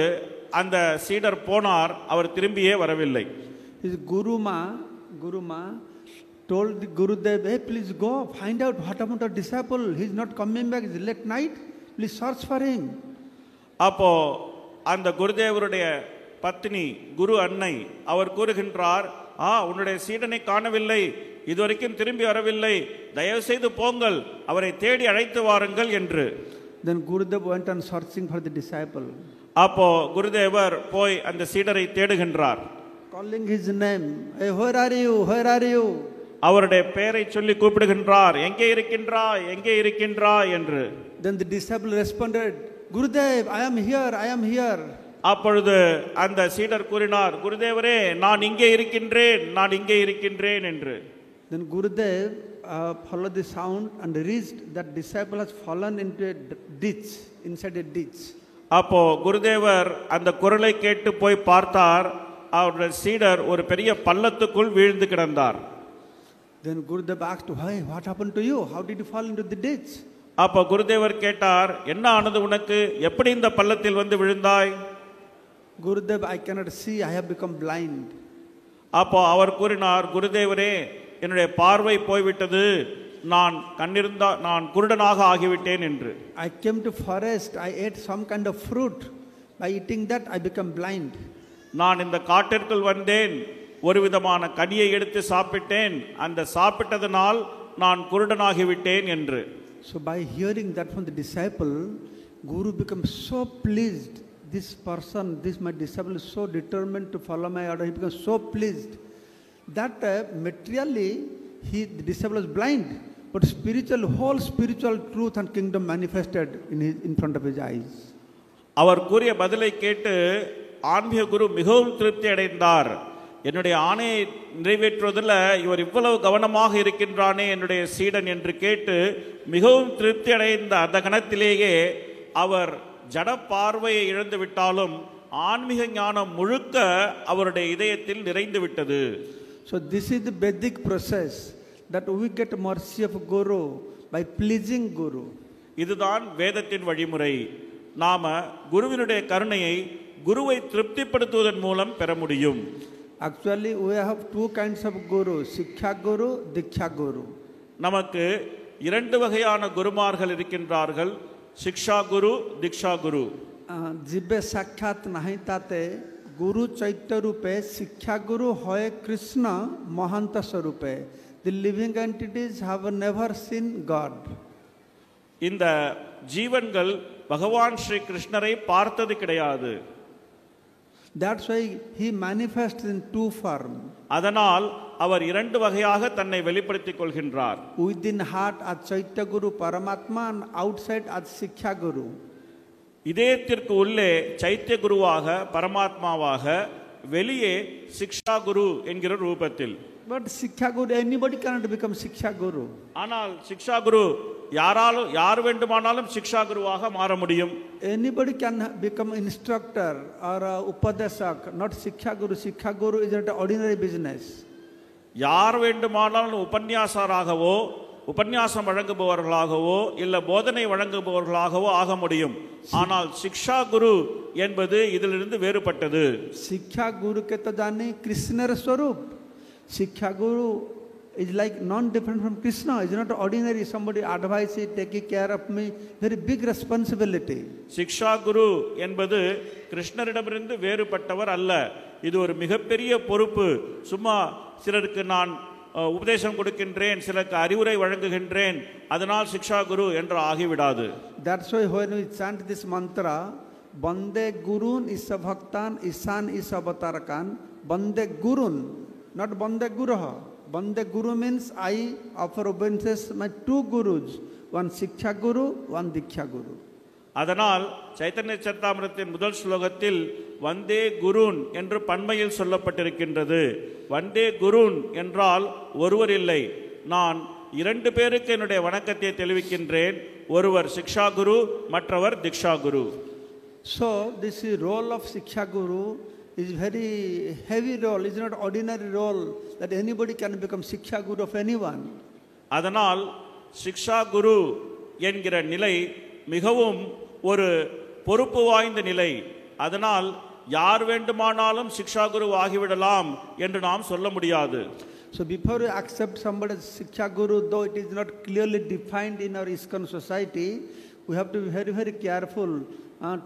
அந்த சீடர் போனார், அவர் திரும்பியே வரவில்லை. His Guruma told the Gurudev, hey, please go find out what happened to our disciple. He is not coming back, it's late night, please search for him. அப்போ அந்த குருதேவருடைய பத்னி குரு அன்னை அவர் கூறுகின்றார், உன்னுடைய சீடனை காணவில்லை, இதுவரைக்கும் திரும்பி வரவில்லை, தயவு செய்து போங்கள், அவரை தேடி அழைத்து வாருங்கள் என்று. Then Gurudev went on searching for the disciple. அப்போ குருதேவர் போய் அந்த சீடரை தேடுகின்றார். Calling his name, hey, where are you, where are you? அவருடைய பெயரை சொல்லி கூப்பிடுகின்றார், எங்கே இருக்கின்றாய், எங்கே இருக்கின்றாய் என்று. Then the disciple responded, Gurudev, I am here, I am here. அப்பொழுது அந்த சீடர் கூறினார், குருதேவரே, நான் இங்கே இருக்கின்றேன், நான் இங்கே இருக்கின்றேன் என்று. Then Gurudev followed the sound and reached that disciple has fallen into a ditch, inside a ditch. அப்போ குருதேவர் அந்த குரலை கேட்டு போய் பார்த்தார், அவருடைய சீடர் ஒரு பெரிய பள்ளத்துக்குள் வீழ்ந்து கிடந்தார். Then Gurudev asked, why, what happened to you? How did you fall into the ditch? அப்போ குருதேவர் கேட்டார், என்ன ஆனது உனக்கு, எப்படி இந்த பள்ளத்தில் வந்து விழுந்தாய்? Gurudev, I cannot see, I have become blind. அப்போ அவர் கூறினார், குருதேவரே, என்னுடைய பார்வை போய்விட்டது, நான் குருடனாக ஆகிவிட்டேன் என்று. I came to forest, I ate some kind of fruit. By eating that, I become blind. நான் இந்த காட்டிற்குள் வந்தேன், ஒரு விதமான கனியை எடுத்து சாப்பிட்டேன், அந்த சாப்பிட்டதனால் நான் குருடனாகிவிட்டேன் என்று. So by hearing that from the disciple, Guru becomes so pleased. This person, my disciple is so determined to follow my order. He becomes so pleased that materially the disciple was blind, but whole spiritual truth and kingdom manifested in front of his eyes. அவர் கூறிய பதிலை கேட்டு ஆன்மீக குரு மிகவும் திருப்தி அடைந்தார். என்னுடைய ஆணையை நிறைவேற்றுவதில் இவர் இவ்வளவு கவனமாக இருக்கின்றானே என்னுடைய சீடன் என்று கேட்டு மிகவும் திருப்தி அடைந்த அந்த கணத்திலேயே அவர் ஜட பார்வையை இழந்து விட்டாலும் ஆன்மீக ஞானம் முழுக்க அவருடைய இதயத்தில் நிறைந்து விட்டது. So this is the Vedic process that we get mercy of Guru by pleasing Guru. இதுதான் வேதத்தின் வழிமுறை. நாம குருவினுடைய கருணையை குருவை திருப்திப்படுத்துவதன் மூலம் பெற முடியும். Actually we have two kinds of Guru, Siksha Guru, Diksha Guru. நமக்கு இரண்டு வகையான குருமார்கள் இருக்கின்றார்கள், शिक्षा गुरु, दीक्षा गुरु. जीवे साक्षात नहीं ताते गुरु चैत्य रूपे शिक्षा गुरु होए कृष्ण महंत स्वरूपे. The living entities have never seen God. இந்த ஜீவன்கள் பகவான் ஸ்ரீ கிருஷ்ணரை பார்த்தது கிடையாது. That's why he manifests in two forms. அதனால் அவர் இரண்டு வகையாக தன்னை வெளிப்படுத்திக் கொள்கின்றார். Within heart as Chaitya Guru Paramatma and outside as Siksha Guru. இதயத்திற்கு உள்ளே சைத்திய குருவாக பரமாத்மாவாக, வெளியே சிக்ஷா குரு என்கிற ரூபத்தில். But Siksha Guru, anybody cannot become Siksha Guru. ஆனால் சிக்ஷா குரு யார் வேண்டுமானாலும் சிக்ஷா குருவாக மாற முடியும். Anybody can become instructor or upadesak, not Siksha Guru. Siksha Guru is not an ordinary business. யார் வேண்டுமானாலும் உபன்யாசராகவோ உபன்யாசம் வழங்குபவர்களாகவோ இல்ல போதனை வழங்குபவர்களாகவோ ஆக முடியும். ஆனால் சிக்ஷா குரு என்பது இதிலிருந்து வேறுபட்டது. शिक्षा गुरु के तो जाने कृष्ण स्वरूप. शिक्षा गुरु is like non-different from Krishna. Is not ordinary somebody advice, taking care of me, very big responsibility. சிக்ஷா குரு என்பது கிருஷ்ணரிடமிருந்து வேறுபட்டவர் அல்ல. இது ஒரு மிகப்பெரிய பொறுப்பு. சும்மா சிலருக்கு நான் உபதேசம் கொடுக்கின்றேன், சிலருக்கு அறிவுரை வழங்குகின்றேன், அதனால் சிக்ஷா குரு என்று ஆகிவிடாது. That's why when we chant this mantra, Bande Gurun Isa Bhaktan Isan Isa Avatarakan, Bande Gurun, not Bande Guruha. Bande Guru means I offer obeisances my two gurus, one Siksha Guru, one Diksha Guru. அதனால் சைத்தன்ய சரிதாமிரத்தின் முதல் ஸ்லோகத்தில் வந்தே குருன் என்று பன்மையில் சொல்லப்பட்டிருக்கின்றது. வந்தே குருன் என்றால் ஒருவர் இல்லை, நான் 2 பேருக்கு என்னுடைய வணக்கத்தை தெரிவிக்கின்றேன். ஒருவர் சிக்ஷா குரு, மற்றவர் திக்ஷா குரு. So this role of Siksha Guru is very heavy role. It's not ordinary role that anybody can become Siksha Guru of anyone. அதனால் சிக்ஷா குரு என்கிற நிலை மிகவும் ஒரு பொறுப்பு வாய்ந்த நிலை. அதனால் யார் வேண்டுமானாலும் சிக்ஷா குரு ஆகிவிடலாம் என்று நாம் சொல்ல முடியாது. So before you accept somebody as Siksha Guru, though it is not clearly defined in our ISKCON society, we have to be very, very careful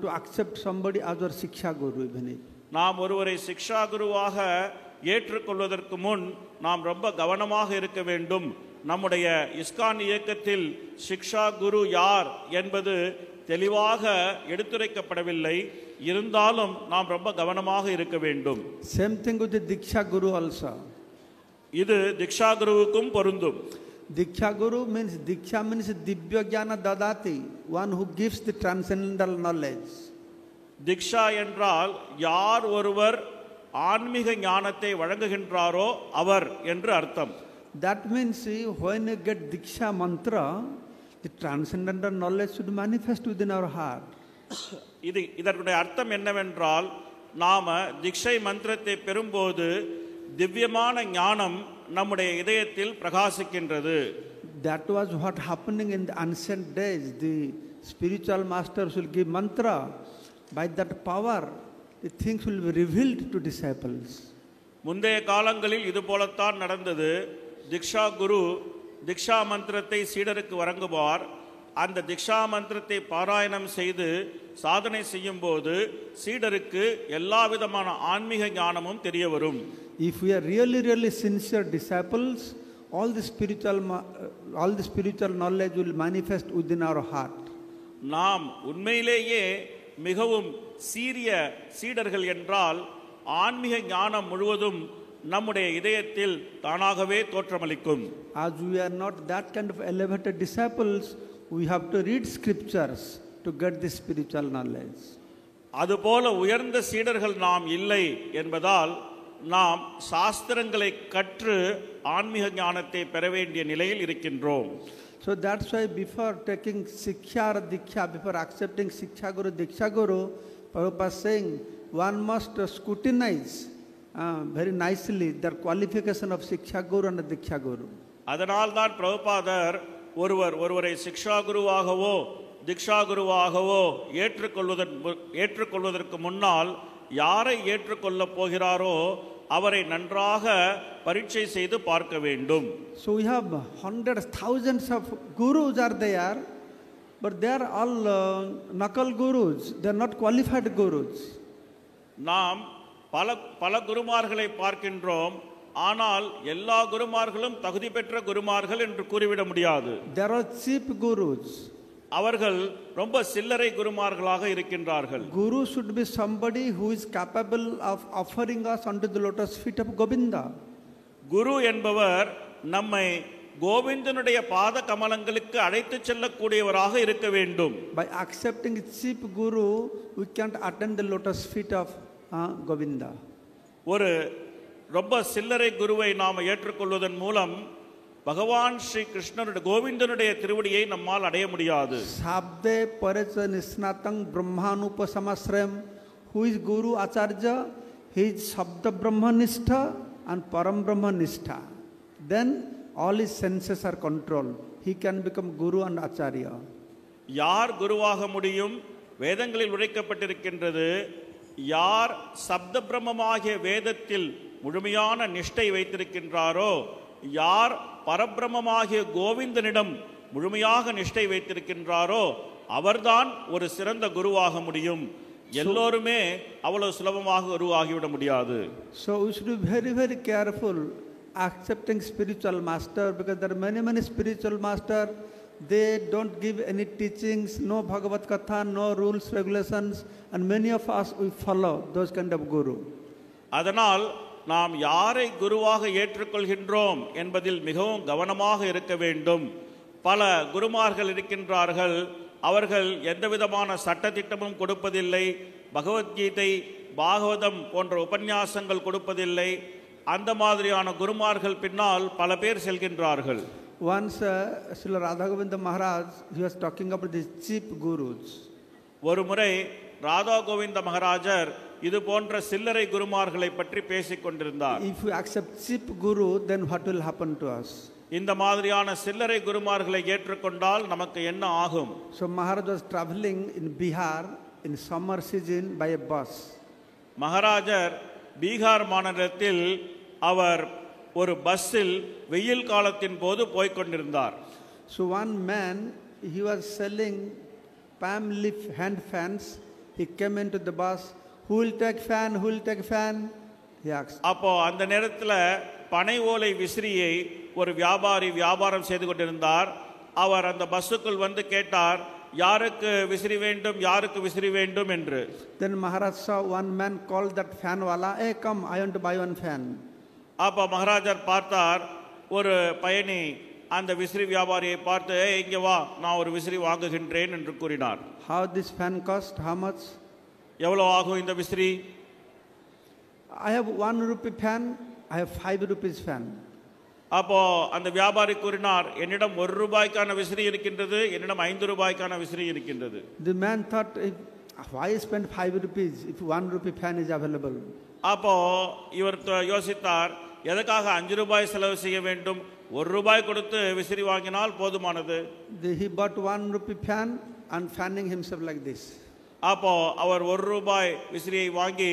to accept somebody as our Siksha Guru even if. நாம் ஒருவரை சிக்ஷா குருவாக ஏற்றுக்கொள்வதற்கு முன் நாம் ரொம்ப கவனமாக இருக்க வேண்டும். நம்முடைய இஸ்கான் இயக்கத்தில் சிக்ஷா குரு யார் என்பது தெளிவாக எடுத்துரைக்கப்படவில்லை. இருந்தாலும் நாம் ரொம்ப கவனமாக இருக்க வேண்டும். Same thing with the Diksha Guru also. இது திக்ஷா குருவுக்கும் பொருந்தும். Diksha Guru means Diksha means Divya Jnana Dadati, one who gives the transcendental knowledge. Diksha என்றால் யார் ஒருவர் ஆன்மீக ஞானத்தை வழங்குகின்றாரோ அவர் என்று அர்த்தம். That means when you get Diksha mantra, the transcendental knowledge should manifest within our heart. இதனுடைய அர்த்தம் என்னவென்றால், நாம திக்ஷை மந்திரத்தை பெறும்போது திவ்யமான ஞானம் நம்முடைய இதயத்தில் பிரகாசிக்கின்றது. That was what happening in the ancient days. The spiritual masters will give mantra. By that power, the things will be revealed to disciples. முந்தைய காலங்களில் இது போலத்தான் நடந்தது. திக்ஷா குரு திக்ஷா மந்திரத்தை சீடருக்கு வழங்குவார். அந்த திக்ஷா மந்திரத்தை பாராயணம் செய்து சாதனை செய்யும் போது சீடருக்கு எல்லா விதமான ஆன்மீக ஞானமும் தெரிய வரும். If we are really, really sincere disciples, all the spiritual knowledge will manifest within our heart. நாம் உண்மையிலேயே மிகவும் சீரிய சீடர்கள் என்றால் ஆன்மீக ஞானம் முழுவதும் நம்முடைய இதயத்தில் தானாகவே தோற்றமளிக்கும். As we are not that kind of elevated disciples, we have to read scriptures to get this spiritual knowledge. அதுபோல உயர்ந்த சீடர்கள் நாம் இல்லை என்பதால் நாம் சாஸ்திரங்களை கற்று ஆன்மீக ஞானத்தை பெற வேண்டிய நிலையில் இருக்கின்றோம். So that's why before taking Siksha or Diksha, before accepting Siksha Guru, Diksha Guru, Prabhupada is saying one must scrutinize very nicely their qualification of Siksha Guru and Diksha Guru. அதனால் தான் பிரபுபாதர் ஒருவரை சிக்ஷா குருவாகவோ திக்ஷா குருவாகவோ ஏற்றுக்கொள்வதற்கு முன்னால் யாரை ஏற்றுக்கொள்ளப் போகிறாரோ அவரை நன்றாக பரீட்சை செய்து பார்க்க வேண்டும். So we have hundreds, thousands of gurus are there, but they are all nakal gurus. They are not qualified gurus. நாம் பல குருமார்களை பார்க்கின்றோம். ஆனால் எல்லா குருமார்களும் தகுதி பெற்ற குருமார்கள் என்று கூறிவிட முடியாது. There are cheap gurus. அவர்கள் ரொம்ப சில்லறை குருமார்களாக இருக்கின்றார்கள். Guru should be somebody who is capable of offering us unto the lotus feet of Govinda. குரு என்பவர் நம்மை கோவிந்தனுடைய பாத கமலங்களுக்கு அழைத்து செல்லக்கூடியவராக இருக்க வேண்டும். By accepting cheap guru, we can't attend the lotus feet of Govinda. ஒரு ரொம்ப சில்லறை குருவை நாம் ஏற்றுக்கொள்வதன் மூலம் பகவான் ஸ்ரீ கிருஷ்ணனுடைய கோவிந்தனுடைய திருவடியை நம்மால் அடைய முடியாது. Sabde parecha nisnatang brahmanupasamasrayam. Who is Guru Acharya? He is Sabda Brahmanistha and Param Brahmanistha. Then all his senses are controlled. He can become Guru and Acharya. யார் குருவாக முடியும்? வேதங்களில் உரைக்கப்பட்டிருக்கின்றது. யார் சப்த பிரம்மமாகிய வேதத்தில் முழுமையான நிஷ்டை வைத்திருக்கின்றாரோ, யார் பரபிரம்மமாகிய கோவிந்தனிடம் முழுமையாக நிஷ்டை வைத்திருக்கின்றாரோ அவர்தான் ஒரு சிறந்த குருவாக முடியும். எல்லோருமே அவ்வளவு சுலபமாக குருவாகிவிட முடியாது. So we should be very, very careful accepting spiritual master, because there are many spiritual master. They don't give any teachings, no Bhagavad Katha, no rules, regulations, and many of us we follow those kind of guru. அதனால் நாம் யாரை குருவாக ஏற்றுக்கொள்கின்றோம் என்பதில் மிகவும் கவனமாக இருக்க வேண்டும். பல குருமார்கள் இருக்கின்றார்கள், அவர்கள் எந்த விதமான சட்டத்திட்டமும் கொடுப்பதில்லை, பகவத்கீதை பாகவதம் போன்ற உபன்யாசங்கள் கொடுப்பதில்லை. அந்த மாதிரியான குருமார்கள் பின்னால் பல பேர் செல்கின்றார்கள். Once Srila Radhagovinda Maharaj, he was talking about these cheap gurus. ஒரு முறை ராதா கோவிந்த மகாராஜர் இது போன்ற சில்லறை குருமார்களை பற்றி பேசிக் கொண்டிருந்தார். If we accept cheap guru, then what will happen to us? இந்த மாதிரியான சில்லறை குருமார்களை ஏற்றுக்கொண்டால் நமக்கு என்ன ஆகும்? So Maharaj was traveling in Bihar in summer season by a bus. மகாராஜர் Bihar மாநிலத்தில் அவர் ஒரு பஸ்ஸில் வெயில் காலத்தின் போது போய்க் கொண்டிருந்தார். So one man, he was selling palm leaf hand fans. He came into the bus. Who will take fan? Who will take fan? He asked. அப்போ அந்த நேரத்தில் பனை ஓலை விசிறியை ஒரு வியாபாரி வியாபாரம் செய்து கொண்டிருந்தார். அவர் அந்த பஸ்ஸுக்குள் வந்து கேட்டார், யாருக்கு விசிறி வேண்டும், யாருக்கு விசிறி வேண்டும் என்று. Then Maharaj saw one man called that fan wala, hey come, I want to buy one fan. அப்போ மகாராஜர் பார்த்தார், ஒரு பயணி அந்த விசிறி வியாபாரியை பார்த்து, இங்கே வா, நான் ஒரு விசிறி வாங்குகின்றேன் என்று கூறினார். How this fan cost? How much? எவ்வளோ ஆகும் இந்த விசிறி? I have 1 rupee fan. I have 5 rupees fan. அப்போ அந்த வியாபாரி கூறினார், என்னிடம் 1 ரூபாய்க்கான விசிறி இருக்கின்றது, என்னிடம் 5 ரூபாய்க்கான விசிறி இருக்கின்றது. The man thought, why spend 5 rupees if 1 rupee fan is available? அப்போ இவர் யோசித்தார், எதற்காக 5 ரூபாய் செலவு செய்ய வேண்டும், 1 ரூபாய் கொடுத்து விசிறி வாங்கினால் போதுமானது. He bought 1 rupee fan and fanning himself like this. அப்போ அவர் 1 ரூபாய் விசிறியை வாங்கி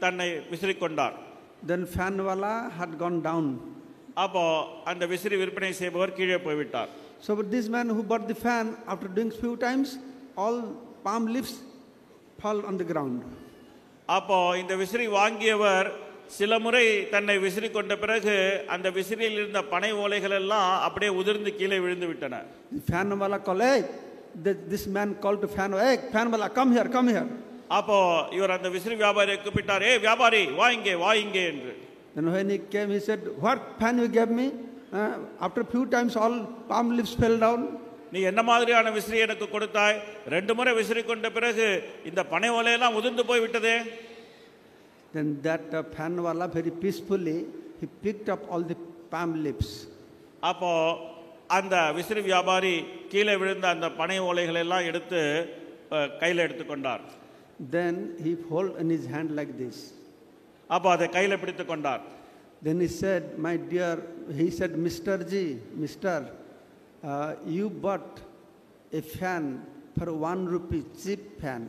தன்னை விசிறிக் கொண்டார். Then fan wala had gone down. அப்போ அந்த விசிறி விற்பனை செய்பவர் கீழே போய்விட்டார். So but this man who bought the fan, after doing few times, all palm leaves fall on the ground. அப்போ இந்த விசிறி வாங்கியவர் சில முறை தன்னை விசிறி கொண்ட பிறகு அந்த விசிறியில் இருந்த பனை ஓலைகள் எல்லாம் அப்படியே உதிர்ந்து கீழே விழுந்து விட்டன. The fan wala called, hey, this man called to fan, hey, fan wala, come here, come here. அப்போ இவர் அந்த விசிறி வியாபாரியை கூப்பிட்டார், வியாபாரி வா இங்கே என்று. Then when he came, he said, what fan you gave me? After few times all palm leaves fell down. நீ என்ன மாதிரியான விசிறி எனக்கு கொடுத்தாய்? 2 முறை விசிறி கொண்ட பிறகு இந்த பனை ஓலையெல்லாம் உதிர்ந்து போய் விட்டதே. Then that fan wala very peacefully, he picked up all the palm leaves. அப்போ அந்த விசிறி வியாபாரி கீழே விழுந்த அந்த பனை ஓலைகளை எல்லாம் எடுத்து கையில் எடுத்துக்கொண்டார். Then he hold in his hand like this. அப்போ அதை கையில் பிடித்து கொண்டார். Then he said, my dear, he said, Mr. G, Mr. You bought a fan for 1 rupee, cheap fan.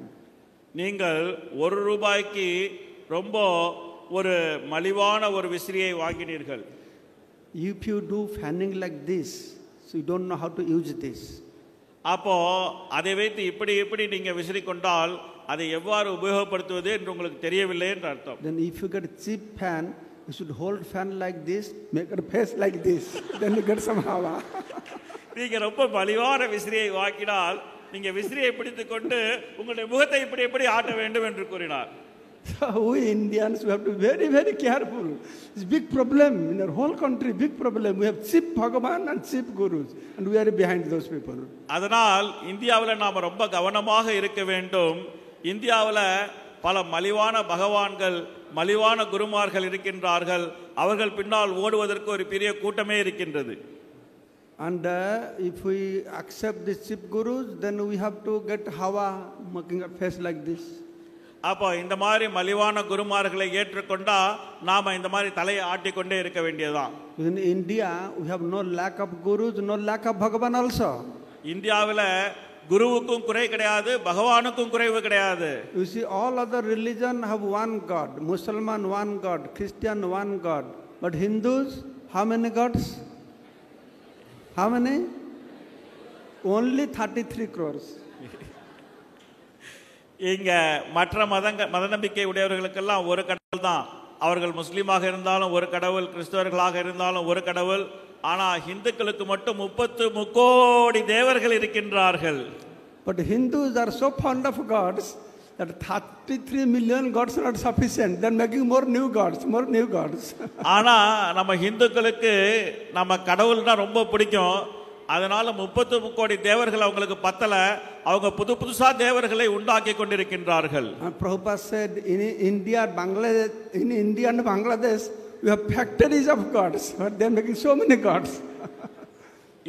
நீங்கள் 1 ரூபாய்க்கு ரொம்ப ஒரு மலிவான ஒரு விசிறியை வாங்கினீர்கள். If you do fanning like this, so you don't know how to use this. அப்போ அதை வைத்து இப்படி நீங்க விசிறி கொண்டால் அதை எவ்வாறு உபயோகப்படுத்துவது என்று உங்களுக்கு தெரியவில்லை என்று அர்த்தம். Then if you get a cheap fan, you should hold fan like this, make a face like this, then you get some hava. நீங்க ரொம்ப மலிவான விசிறியை வாங்கினால் நீங்க விசிறியை பிடித்துக் கொண்டு உங்களுடைய முகத்தை இப்படி ஆட்ட வேண்டும் என்று கூறினார். So we Indians, we have to be very, very careful. It's a big problem in our whole country, big problem. We have cheap Bhagavan and cheap gurus, and we are behind those people. அதனால் இந்தியாவில் நாம் ரொம்ப கவனமாக இருக்க வேண்டும். இந்தியாவில் பல மலிவான பகவான்கள், மலிவான குருமார்கள் இருக்கின்றார்கள். அவர்கள் பின்னால் ஓடுவதற்கு ஒரு பெரிய கூட்டமே இருக்கின்றது. And if we accept the cheap gurus, then we have to get hawa, making a face like this. அப்போ இந்த மாதிரி மலிவான குருமார்களை ஏற்றுக்கொண்டா நாம இந்த மாதிரி தலையை ஆட்டிக்கொண்டே இருக்க வேண்டியதுதான். In India, we have no lack of gurus, no lack of Bhagavan also. இந்தியாவில் குருவுக்கும் குறை கிடையாது, பகவானுக்கும் குறைவு கிடையாது. You see, all other religion have one God. Musliman one God, Christian one God. But Hindus, how many gods? How many? Only 33 crores. இங்க மற்ற மத நம்பிக்கை உடையவர்களுக்கெல்லாம் ஒரு கடவுள் தான். அவர்கள் முஸ்லீமாக இருந்தாலும் ஒரு கடவுள், கிறிஸ்தவர்களாக இருந்தாலும் ஒரு கடவுள். ஆனா இந்துக்களுக்கு மட்டும் 33 கோடி தேவர்கள் இருக்கின்றார்கள். But Hindus are so fond of gods that 33 million gods are not sufficient. They are making more new gods. ஆனா நம்ம இந்துக்களுக்கு நம்ம கடவுள்னா ரொம்ப பிடிக்கும். அதனால 30 கோடி தேவர்கள் அவங்களுக்கு பத்தல, அவங்க புதுசா தேவர்களை உண்டாக்கி கொண்டிருக்கின்றார்கள். Prabhupada said in India and Bangladesh we have factories of gods, but they are making so many gods.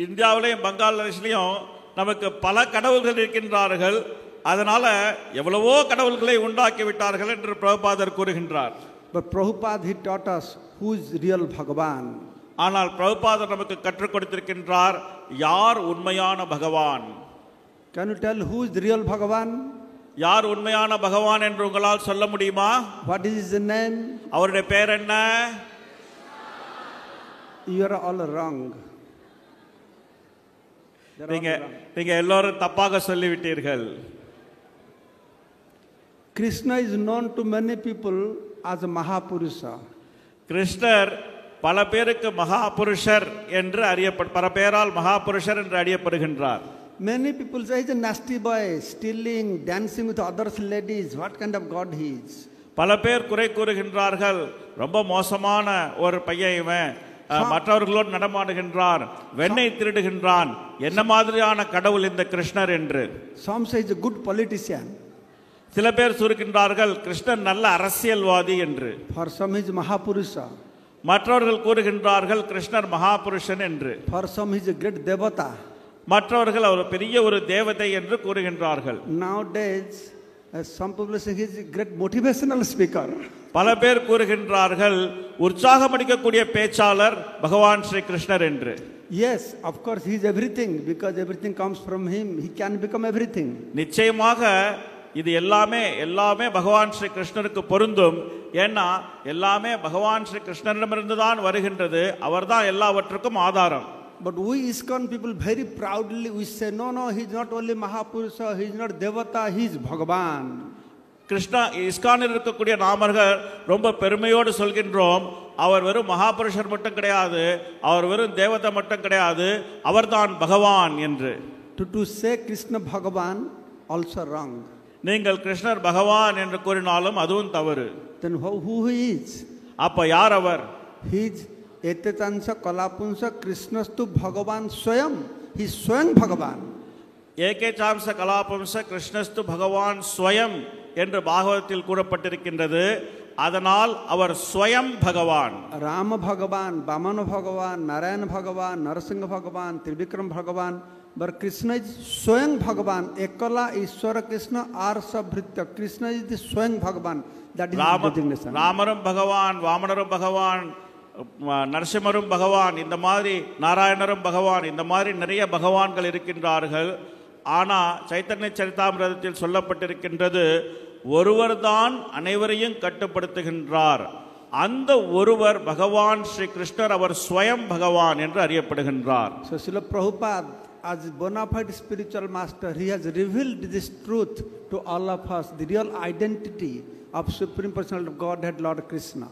இந்தியாவிலையும் பங்களாதேஷ்லயும் நமக்கு பல கடவுள்கள் இருக்கின்றார்கள், அதனால எவ்வளவோ கடவுள்களை உண்டாக்கி விட்டார்கள் என்று பிரபுபாதர் கூறுகின்றார். But Prabhupada he taught us who is real Bhagavan. ஆனால் பிரபுபாதர் நமக்கு கற்றுக் கொடுத்திருக்கின்றார் யார் உண்மையான பகவான். Can you tell who is the real Bhagavan? யார் உண்மையான பகவான் என்று உங்களால் சொல்ல முடியுமா? What is his name? அவருடைய பெயர் என்ன? You are all wrong. நீங்க எல்லாரும் தப்பாக சொல்லிவிட்டீர்கள். Krishna is known to many people as a Mahapurusha. கிருஷ்ணர் பல பேருக்கு மகாபுருஷர் என்று பல பேரால் மகாபுருஷர் என்று அறியப்படுகின்றார். Many people say he's a nasty boy, stealing, dancing with others ladies. What kind of God he is? பல பேர் குறை கூறுகின்றார்கள், ரொம்ப மோசமான ஒரு பையன் இவன், மற்றவர்களோடு நடமாடுகின்றார், வெண்ணெய் திருடுகின்றான், என்ன மாதிரியான கடவுள் இந்த கிருஷ்ணர் என்று. Some say he's a good politician. சில பேர் கூறுகின்றார்கள் கிருஷ்ணன் நல்ல அரசியல்வாதி என்று. For some he's Mahapurusha. மற்றவர்கள் கூறுகின்றார்கள் கிருஷ்ணர் மகாபுருஷன் என்று. For some he's a great devata. மற்றவர்கள் அவர் பெரிய ஒரு தேவதை என்று கூறுகின்றார்கள். Nowadays some people say he's a great motivational speaker. பல பேர் கூறுகின்றார்கள் உற்சாகம் அளிக்கக்கூடிய பேச்சாளர் பகவான் ஸ்ரீ கிருஷ்ணர் என்று. Yes, of course he is everything, because everything comes from him. He can become everything. நிச்சயமாக இது எல்லாமே பகவான் ஸ்ரீ கிருஷ்ணருக்கு பொருந்தும். ஏன்னா எல்லாமே பகவான் ஸ்ரீ கிருஷ்ணரிடமிருந்து தான் வருகின்றது, அவர்தான் எல்லாவற்றுக்கும் ஆதாரம். But we ISKCON people very proudly we say no, he is not only Mahapurusha, he is not Devata, he is Bhagavan. Krishna இஸ்கானில் இருக்கக்கூடிய நாமர்கள் ரொம்ப பெருமையோடு சொல்கின்றோம், அவர் வெறும் மகாபுருஷர் மட்டும் கிடையாது, அவர் வெறும் தேவதை மட்டும் கிடையாது, அவர்தான் பகவான் என்று. To say Krishna Bhagavan also wrong. நீங்கள் கிருஷ்ணர் பகவான் என்று கூறினாலும் அதுவும் தவறு. Then who he is? அப்ப யார் அவர்? He is Etetansa Kalapunsa Krishnastu Bhagavan Swayam. He is Swayam Bhagavan. ஏகேசாம்ச கலாபம்ச கிருஷ்ணஸ்து பகவான் ஸ்வயம் என்று பாகவதத்தில் கூறப்பட்டிருக்கின்றது. அதனால் அவர் ஸ்வயம் பகவான். Rama Bhagavan, Vamana Bhagavan, Narayana Bhagavan, Narasimha Bhagavan, Trivikram Bhagavan. But Krishna is Swayam Bhagavan. Ekala Ishwara Krishna Arsabhritya. Krishna is the Swayam Bhagavan. That is the designation. ராமரும் பகவான், வாமனரும் பகவான், நரசிம்மரும் பகவான், இந்த மாதிரி நாராயணரும் பகவான், இந்த மாதிரி நிறைய பகவான்கள் இருக்கின்றார்கள். ஆனா சைத்தன்ய சரிதாமிரதத்தில் சொல்லப்பட்டிருக்கின்றது ஒருவர் தான் அனைவரையும் கட்டுப்படுத்துகின்றார். அந்த ஒருவர் பகவான் ஸ்ரீ கிருஷ்ணர், அவர் ஸ்வயம் பகவான் என்று அறியப்படுகின்றார். So Srila Prabhupada, as bona fide spiritual master, he has revealed this truth to all of us, the real identity of Supreme Personality of Godhead Lord Krishna.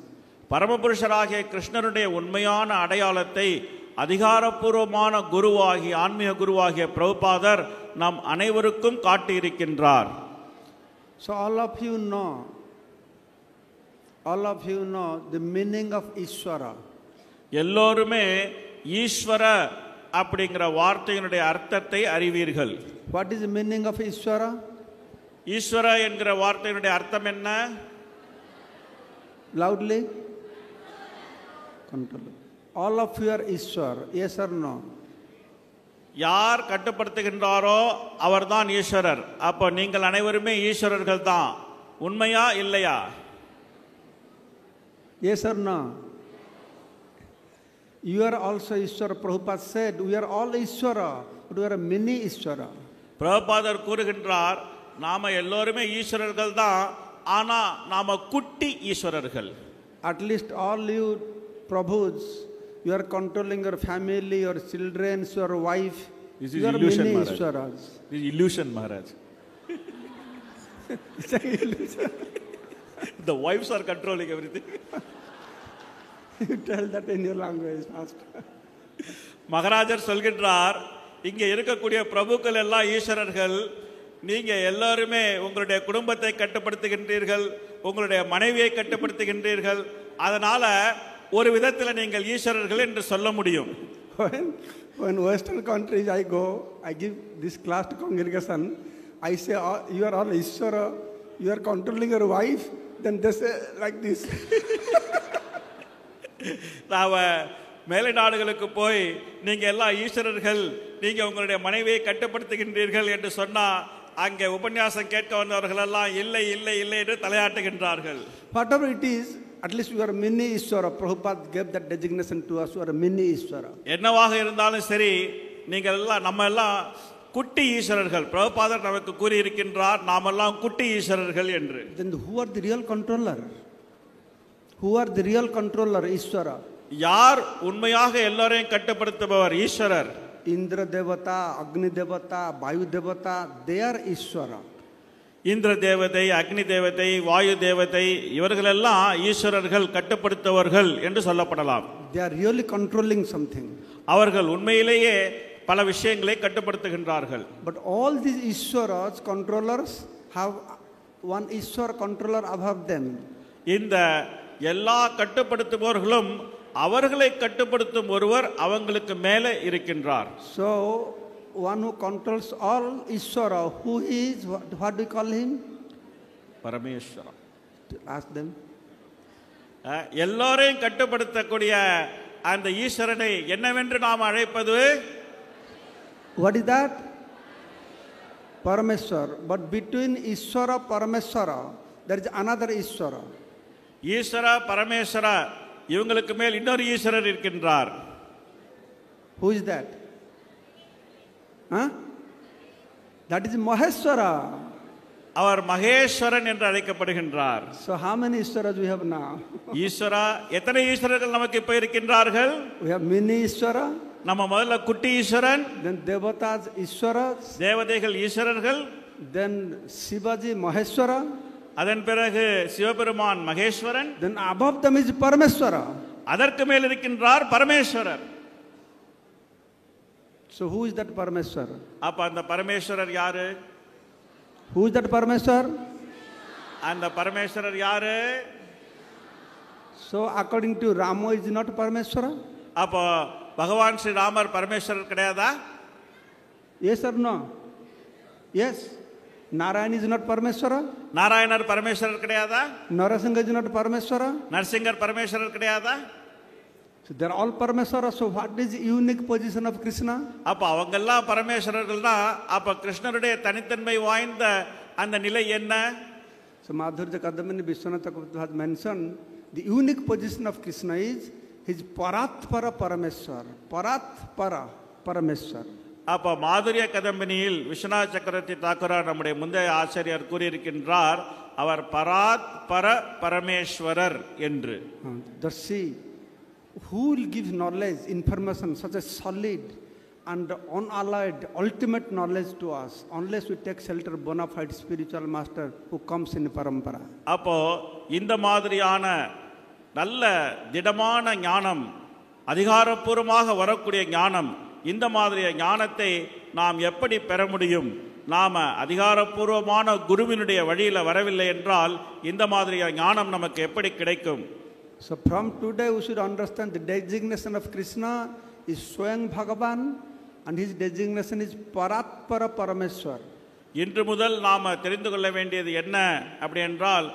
பரமபுருஷராகிய கிருஷ்ணருடைய உண்மையான அடையாளத்தை அதிகாரப்பூர்வமான குருவாகிய ஆன்மீக குருவாகிய பிரபுபாதர் நாம் அனைவருக்கும் காட்டியிருக்கின்றார். So all of you know the meaning of Ishvara. எல்லோருமே ஈஸ்வர அப்படிங்கிற வார்த்தையினுடைய அர்த்தத்தை அறிவீர்கள். What is the meaning of Ishvara? ஈஸ்வர என்கிற வார்த்தையினுடைய அர்த்தம் என்ன? Loudly. Control. All of you are Ishwar. Yes or no? யார் கட்டுப்படுத்துகின்றாரோ அவர்தான் ஈஸ்வரர். அப்போ நீங்கள் அனைவருமே ஈஸ்வரர்கள் தான். உண்மையா இல்லையா? Yes or no? You are also Ishwara. Prabhupada said we are all Ishwara, but we are a mini Ishwara. பிரபுபாதர் கூறுகின்றார் நாம எல்லோருமே ஈஸ்வரர்கள் தான், ஆனா நாம குட்டி ஈஸ்வரர்கள். At least all you Prabhus, you are controlling your family, your children, your wife. This is you are illusion, many Maharaj. Ishwaras. This is illusion, Maharaj. It's an illusion. The wives are controlling everything. You tell that in your language fast. மகாராஜர் சொல்கின்றார் இங்கே இருக்கக்கூடிய பிரபுக்கள் எல்லாம் ஈஸ்வரர்கள், நீங்க எல்லாருமே உங்களுடைய குடும்பத்தை கட்டுப்படுத்துகின்றீர்கள், உங்களுடைய மனைவியை கட்டுப்படுத்துகின்றீர்கள், அதனால ஒரு விதத்தில் நீங்கள் ஈஸ்வரர்கள் என்று சொல்ல முடியும். when Western countries I go, I give this class to congregation. I say, oh, you are all Ishvara, you are controlling your wife. Then they say like this. நாம மேலை நாடுகளுக்கு போய் நீங்க எல்லாம் ஈஸ்வரர்கள், நீங்க உங்களுடைய மனைவியை கட்டுப்படுத்துகின்றீர்கள் என்று சொன்னா அங்கே உபன்யாசம் கேட்க வந்தவர்கள் எல்லாம் இல்லை இல்லை இல்லை என்று தலையாட்டுகின்றார்கள். Whatever it is, at least you are mini Ishvara. Prabhupada gave that designation to us. You are a mini Ishvara. என்னவாக இருந்தாலும் சரி, நீங்கள் எல்லாம் நம்ம எல்லாம் குட்டி ஈஸ்வரர்கள். பிரபுபாதர் நமக்கு கூறி இருக்கின்றார், நாமெல்லாம் குட்டி ஈஸ்வரர்கள் என்று. Then who are the real controller? Who are the real controller? Ishvara. யார் உண்மையாக எல்லோரையும் கட்டுப்படுத்துபவர்? Eswarar. Indra Devata, Agni Devata, Vayu Devata, they are Ishvara. இந்திர தேவதை, அக்னி தேவதை, வாயு தேவதை இவர்களெல்லாம் ஈஸ்வரர்கள், கட்டுப்படுத்துவர்கள் என்று சொல்லப்படலாம். They are really controlling something. அவர்கள் உண்மையிலேயே பல விஷயங்களை கட்டுப்படுத்துகின்றார்கள். But all these Ishwaras, controllers, have one Ishwara controller above them. இந்த எல்லா கட்டுப்படுத்துபவர்களும் அவர்களை கட்டுப்படுத்தும் ஒருவர் அவங்களுக்கு மேலே இருக்கின்றார். So one who controls all Ishwara, who is, what do we call him? Parameswaran. Ask them. எல்லோரையும் கட்டுப்படுத்தக்கூடிய அந்த ஈஸ்வரனை என்னவென்று நாம் அழைப்பது? What is that? Parameshwar. But between Ishwara Parameshwara, there is another Ishwara. ஈஸ்வரா பரமேஸ்வரா இவங்களுக்கு மேல் இன்னொரு ஈஸ்வரர் இருக்கின்றார். Who is that? Huh? That is Maheshwara. அவர் மகேஸ்வரன் என்று அழைக்கப்படுகின்றார். So how many Ishwaras we have now? ஈஸ்வரா, எத்தனை ஈஸ்வரர்கள் நமக்கு இப்ப இருக்கின்றார்கள்? We have mini Ishwara. நம்ம முதல்ல குட்டி ஈஸ்வரன், Then Devatas Ishwaras. தேவதைகள் ஈஸ்வரர்கள், Then Shivaji Maheshwara. அதன் பிறகு Sivaperuman Maheswaran, Then above them is Parameshwara. அதற்கு மேல் இருக்கின்றார் Parameswarar. So who is that Parameshwara? அப்ப அந்த பரமேஸ்வரர் யாரு? Who is that Parameshwara? அந்த பரமேஸ்வரர் யாரு? So according to Rama is not Parameshwara? அப்போ பகவான் ஸ்ரீ ராமர் பரமேஸ்வரர் கிடையாதா? Yes or no? Yes. Narayan is not Parameshwara? நாராயணர் பரமேஸ்வரர் கிடையாதா? Narasingha is not Parameshwara? Narasingar Parameswarar கிடையாதா? So they are all Parameshwara. So what is unique position of Krishna? அப்ப அவங்கெல்லாம் பரமேஸ்வரர்கள் தான். அப்ப கிருஷ்ணருடைய தனித்தன்மை வாய்ந்த அந்த நிலை என்ன? So Madhurya Kadamini Vishwanath has mentioned the unique position of Krishna is his Paratpara Parameshwar. Paratpara Parameshwar. அப்ப மாதுரிய கதம்பினியில் விஸ்வநாத் சக்கரவர்த்தி தாக்கூரார் நம்முடைய முந்தைய ஆசிரியர் கூறியிருக்கின்றார், அவர் பராத் பர பரமேஸ்வரர் என்று. Darshi, who will give knowledge, information, such a solid and unalloyed, ultimate knowledge to us, unless we take shelter of bona fide spiritual master who comes in parampara. அப்போ இந்த மாதிரியான நல்ல திடமான ஞானம், அதிகாரப்பூர்வமாக வரக்கூடிய ஞானம், இந்த மாதிரிய ஞானத்தை நாம் எப்படி பெற முடியும்? நாம அதிகாரப்பூர்வமான குருவினுடைய வழியில வரவில்லை என்றால் இந்த மாதிரிய ஞானம் நமக்கு எப்படி கிடைக்கும்? So from today we should understand the designation of Krishna is Swayam Bhagavan and his designation is Paratpara Parameshwar. இன்று முதல் நாம தெரிந்து கொள்ள வேண்டியது என்ன அப்படி என்றால்,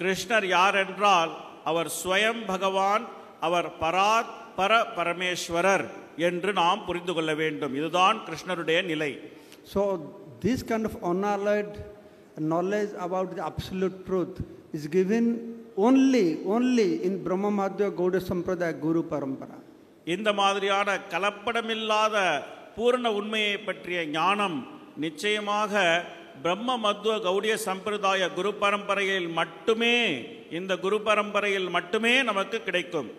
கிருஷ்ணர் யார் என்றால் அவர் ஸ்வயம் பகவான், அவர் பராத் பர பரமேஸ்வரர் என்று நாம் புரிந்து கொள்ள வேண்டும். இதுதான் கிருஷ்ணருடைய நிலை. So this kind of unalloyed knowledge about the absolute truth is given only in Brahma Madhya Gaudiya Sampradaya Guru Parampara. இந்த மாதிரியான கலப்படமில்லாத பூர்ண உண்மையை பற்றிய ஞானம் நிச்சயமாக பிரம்ம மத்வ கௌடிய சம்பிரதாய குரு பரம்பரையில் மட்டுமே, இந்த குரு பரம்பரையில் மட்டுமே நமக்கு கிடைக்கும்.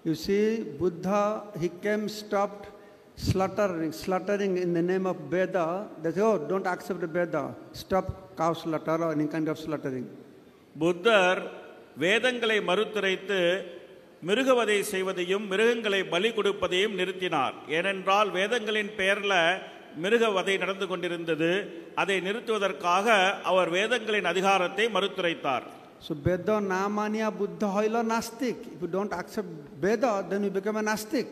You see, Buddha, he came, stopped slaughtering in the name of Veda. They say, oh, don't accept Veda. Stop cow slaughter or any kind of slaughtering. புத்தர் வேதங்களை மறுத்துரைத்து மிருகவதை செய்வதையும் மிருகங்களை பலி கொடுப்பதையும் நிறுத்தினார். ஏனென்றால் வேதங்களின் பெயர்ல மிருகவதை நடந்து கொண்டிருந்தது. அதை நிறுத்துவதற்காக அவர் வேதங்களின் அதிகாரத்தை மறுத்துரைத்தார். So Veda Namanya Buddha Hoila Nastik. If you don't accept Veda, then you become a Nastik.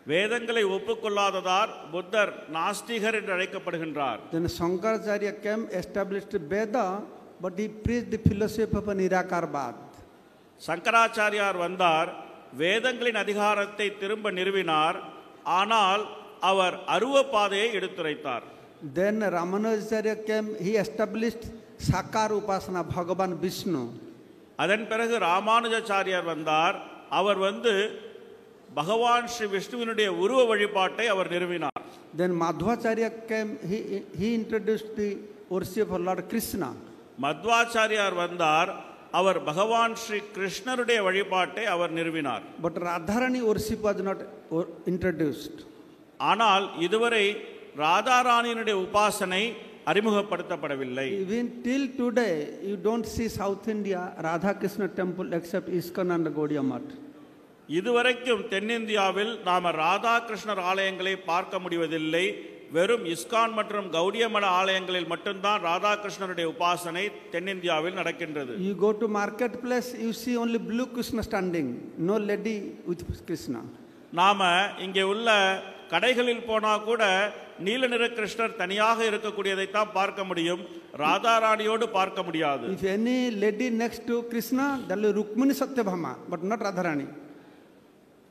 வேதங்களை ஒப்புக்கொள்ளாததால் புத்தர் நாஸ்திகர் என்று அழைக்கப்படுகின்றார். Then Shankaracharya came, established Veda, but he preached the philosophy of Nirakarvad. சங்கராச்சாரியார் வந்தார், வேதங்களின் அதிகாரத்தை திரும்ப நிறுவினார், ஆனால் அவர் அருவ பாதையை எடுத்துரைத்தார். Then Ramanujacharya came, he established Sakar Upasana, Bhagavan Vishnu. அதன் பிறகு ராமானுஜாச்சாரியார் வந்தார், அவர் வந்து பகவான் ஸ்ரீ விஷ்ணுவினுடைய உருவ வழிபாட்டை அவர் நிறுவினார். Then Madhvacharya came, he introduced the worship of Lord Krishna. Madhvacharya வந்தார், அவர் பகவான் ஸ்ரீ கிருஷ்ணருடைய வழிபாட்டை அவர் நிறுவினார். But Radharani worship was not introduced. ஆனால் இதுவரை ராதாராணியினுடைய உபாசனை அறிமுகப்படுத்தப்படவில்லை. Even till today, you don't see South India Radha Krishna temple except ISKCON and Gaudiya Math. இதுவரைக்கும் தென்னிந்தியாவில் நாம ராதா கிருஷ்ணர் ஆலயங்களை பார்க்க முடிவதில்லை. வெறும் இஸ்கான் மற்றும் கௌடிய மட ஆலயங்களில் மட்டும்தான் ராதா கிருஷ்ணருடைய உபாசனை தென்னிந்தியாவில் நடக்கின்றது. You go to marketplace, you see only blue Krishna standing, no lady with Krishna. நாம இங்கே உள்ள கடைகளில் போனா கூட நீல நிற கிருஷ்ணர் தனியாக இருக்கக்கூடியதைத்தான் பார்க்க முடியும், ராதாராணியோடு பார்க்க முடியாது. If any lady next to Krishna, that will be Rukmini Satyabhama, but not Radharani.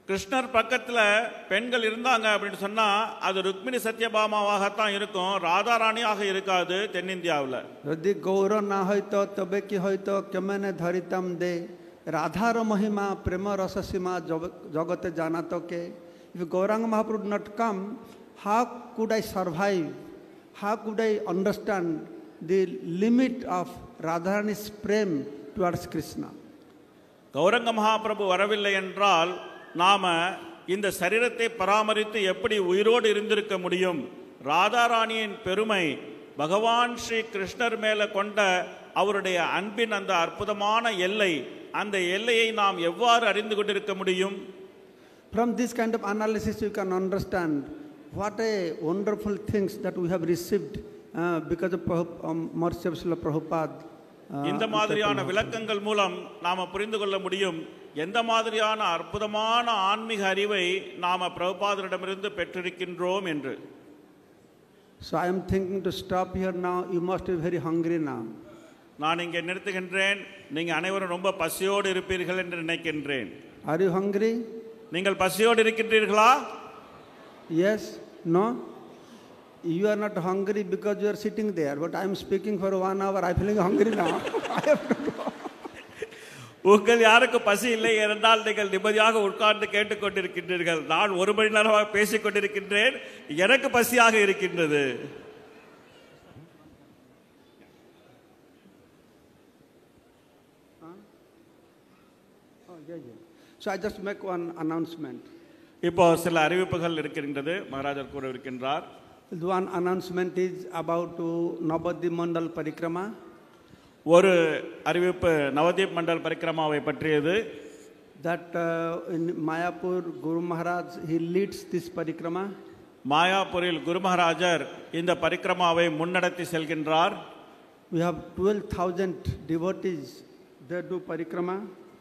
கிருஷ்ணர் பக்கத்துல பெண்கள் இருந்தாங்க அப்படின்னு சொன்னா அது ருக்மிணி சத்யபாமாவாகத்தான் இருக்கும், ராதாராணியாக இருக்காது தென்னிந்தியாவில். যদি গৌর না হইতো তবে কি হইতো কেমনে ধরিতাম দে রাধার মহিমা প্রেম রসসীমা জগতে জানাতো কে. If Gauranga Mahaprabhu did not come, how could I survive? How could I understand the limit of Radharani's prem towards Krishna? Gauranga Mahaprabhu வரவில்லை என்றால் நாம இந்த சரீரத்தை பராமரித்து எப்படி உயிரோடு இருந்திருக்க முடியும்? ராதாராணியின் பெருமை, பகவான் ஸ்ரீ கிருஷ்ணர் மேல கொண்ட அவருடைய அன்பின் அந்த அற்புதமான எல்லை, அந்த எல்லையை நாம் எவ்வாறு அறிந்து கொண்டிருக்க முடியும்? From this kind of analysis you can understand what a wonderful things that we have received because of mercy of Srila Prabhupada. இந்த மாதிரியான விளக்கங்கள் மூலம் நாம புரிந்து கொள்ள முடியும் எந்த மாதிரியான அற்புதமான ஆன்மீக அறிவை நாம பிரபுபாதரிடமிருந்து பெற்றிருக்கின்றோம் என்று. So I am thinking to stop here now. You must be very hungry now. நான் இங்கே நிறுத்துகின்றேன். நீங்க அனைவரும் ரொம்ப பசியோடு இருப்பீர்கள் என்று நினைக்கின்றேன். Are you hungry? நீங்கள் பசியோடு இருக்கின்றீர்களா? Yes? No? You are not hungry because you are sitting there, but I am speaking for 1 hour. I am feeling hungry now. I have to go. உங்கள் யாருக்கு பசி இல்லை என்றால் நீங்கள் நிம்மதியாக உட்கார்ந்து கேட்டுக்கொண்டிருக்கின்றீர்கள். நான் 1 மணி நேரமாக பேசிக் கொண்டிருக்கின்றேன், எனக்கு பசியாக இருக்கின்றது. So I just make one announcement. இப்போ சில அறிவிப்புகள் இருக்கின்றது, மகாராஜர் கூற இருக்கின்றார். One announcement is about Navadip Mandal Parikrama. ஒரு அறிவிப்பு நவதீப் மண்டல் பரிக்கிரமாவை பற்றியது. That in Mayapur, Guru Maharaj, he leads this parikrama. மாயாபூரில் குரு மகாராஜர் இந்த பரிக்கிரமாவை முன்னெடுத்து செல்கின்றார். We have 12,000 devotees they do parikrama.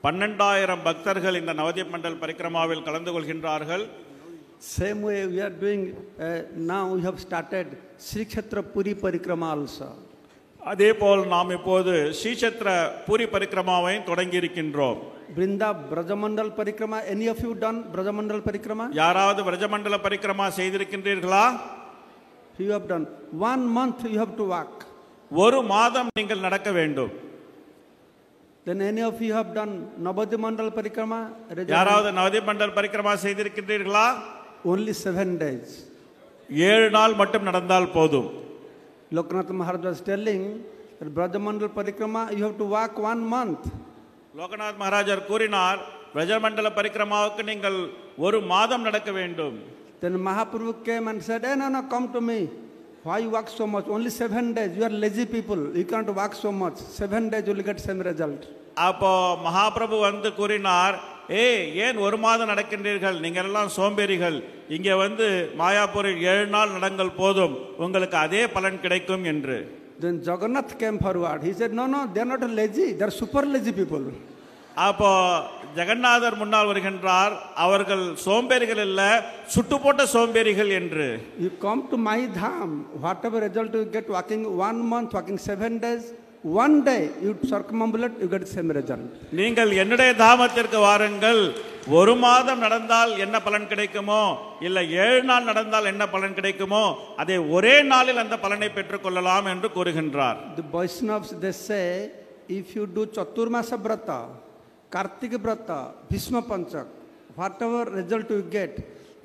12,000 பக்தர்கள் இந்த நவதீப் மண்டல் பரிக்கிரமாவில் கலந்து கொள்கின்றார்கள். Same way we are doing now. We have started Sri Kshetra Puri Parikrama also. அதே போல் நாம் இப்போது ஸ்ரீசத்ர பூரி பரிக்கிரமாவை தொடங்கி இருக்கின்றோம். Brinda Brajamandal Parikrama. Any of you done Brajamandal Parikrama? யாராவது பிரஜமண்டல parikrama செய்திருக்கின்றீர்களா? You have done. 1 month you have to walk. 1 மாதம் நீங்கள் நடக்க வேண்டும். Then any of you have done Navadip Mandal Parikrama? யாராவது நவதீப் மண்டல் பரிக்கிரமா செய்திருக்கின்றீர்களா? Only 7 days. 7 நாள் மட்டும் நடந்தால் போதும். Lokanath Maharaj was telling that Brajamandal Parikrama you have to walk 1 month. Loganath மகாராஜர் கூறினார், பிரஜமண்டல பரிக்கிரமாவுக்கு நீங்கள் 1 மாதம் நடக்க வேண்டும். Then Mahaprabhu came and said, "Hey, no, come to me. Why you walk so much? Only 7 days. You are lazy people. You can't walk so much. 7 days you will get same result." அப்போ மகாபிரபு வந்து கூறினார், ஏன் 1 மாதம் நடக்கின்றீர்கள், நீங்கள் எல்லாம் சோம்பேறிகள், இங்கே வந்து மாயாபூரில் 7 நாள் நடங்கள் போதும், உங்களுக்கு அதே பலன் கிடைக்கும் என்று. Then Jagannath came forward. He said, no, they are not lazy. They are super lazy people. அப்போ ஜெகநாதர் முன்னால் வருகின்றார். அவர்கள் சோம்பேறிகள் அல்ல, சுட்டுப்போட்ட சோம்பேறிகள் என்று. You come to my dham, whatever result you get walking 1 month, walking 7 days, one day you circumambulate, you get the same result. நீங்கள் என்னுடைய தாமத்திற்கு வாருங்கள், ஒரு மாதம் நடந்தால் என்ன பலன் கிடைக்குமோ, இல்ல 7 நாள் நடந்தால் என்ன பலன் கிடைக்குமோ, அதை ஒரே நாளில் அந்த பலனை பெற்றுக்கொள்ளலாம் என்று கூறுகின்றார். The Vaishnavas, they say, if you do Chaturmasa Vrata, Kartika Vrata, Bhishma Panchak, whatever result you get,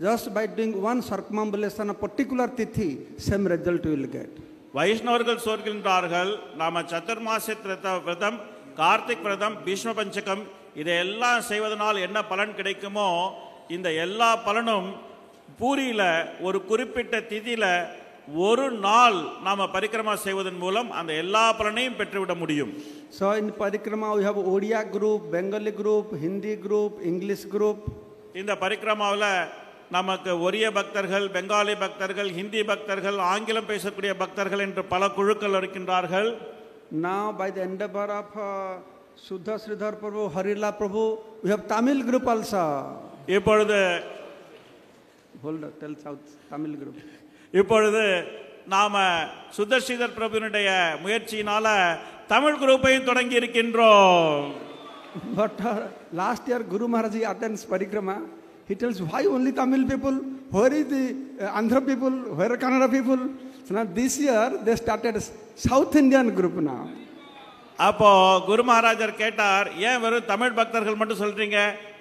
just by doing one circumambulation of particular tithi, same result you will get. வைஷ்ணவர்கள் சொல்கின்றார்கள், நாம சதுர்மாச விரதம், கார்த்திக் விரதம், பீஷ்ம பஞ்சகம் இதையெல்லாம் செய்வதனால் என்ன பலன் கிடைக்குமோ, இந்த எல்லா பலனும் பூரியில ஒரு குறிப்பிட்ட திதியில ஒரு நாள் நாம பரிக்கிரமா செய்வதன் மூலம் அந்த எல்லா பலனையும் பெற்றுவிட முடியும். So in parikrama we have Odia group, Bengali group, Hindi group, English group. இந்த பரிக்கிரமாவில் நமக்கு ஒரிய பக்தர்கள், பெங்காலி பக்தர்கள், ஹிந்தி பக்தர்கள், ஆங்கிலம் பேசக்கூடிய பக்தர்கள் என்று பல குழுக்கள் இருக்கின்றார்கள். Now by the endeavor of Shuddha Sridhar Prabhu, Harila Prabhu, we have Tamil group also. இப்பொழுது Tell South Tamil group. இப்பொழுது நாம சுதர்ஷிதர் பிரபுனுடைய முயற்சியினால தமிழ் குரூப்பையும் தொடங்கி இருக்கின்றோம். But last year Guru Maharaj attends parikrama. He tells why only Tamil people, where is the Andhra people, where are Kannada people. So now this year they started South Indian group now. அப்போ குரு மகாராஜர் கேட்டார், ஏன் வெறும் தமிழ் பக்தர்கள் மட்டும் சொல்றீங்க,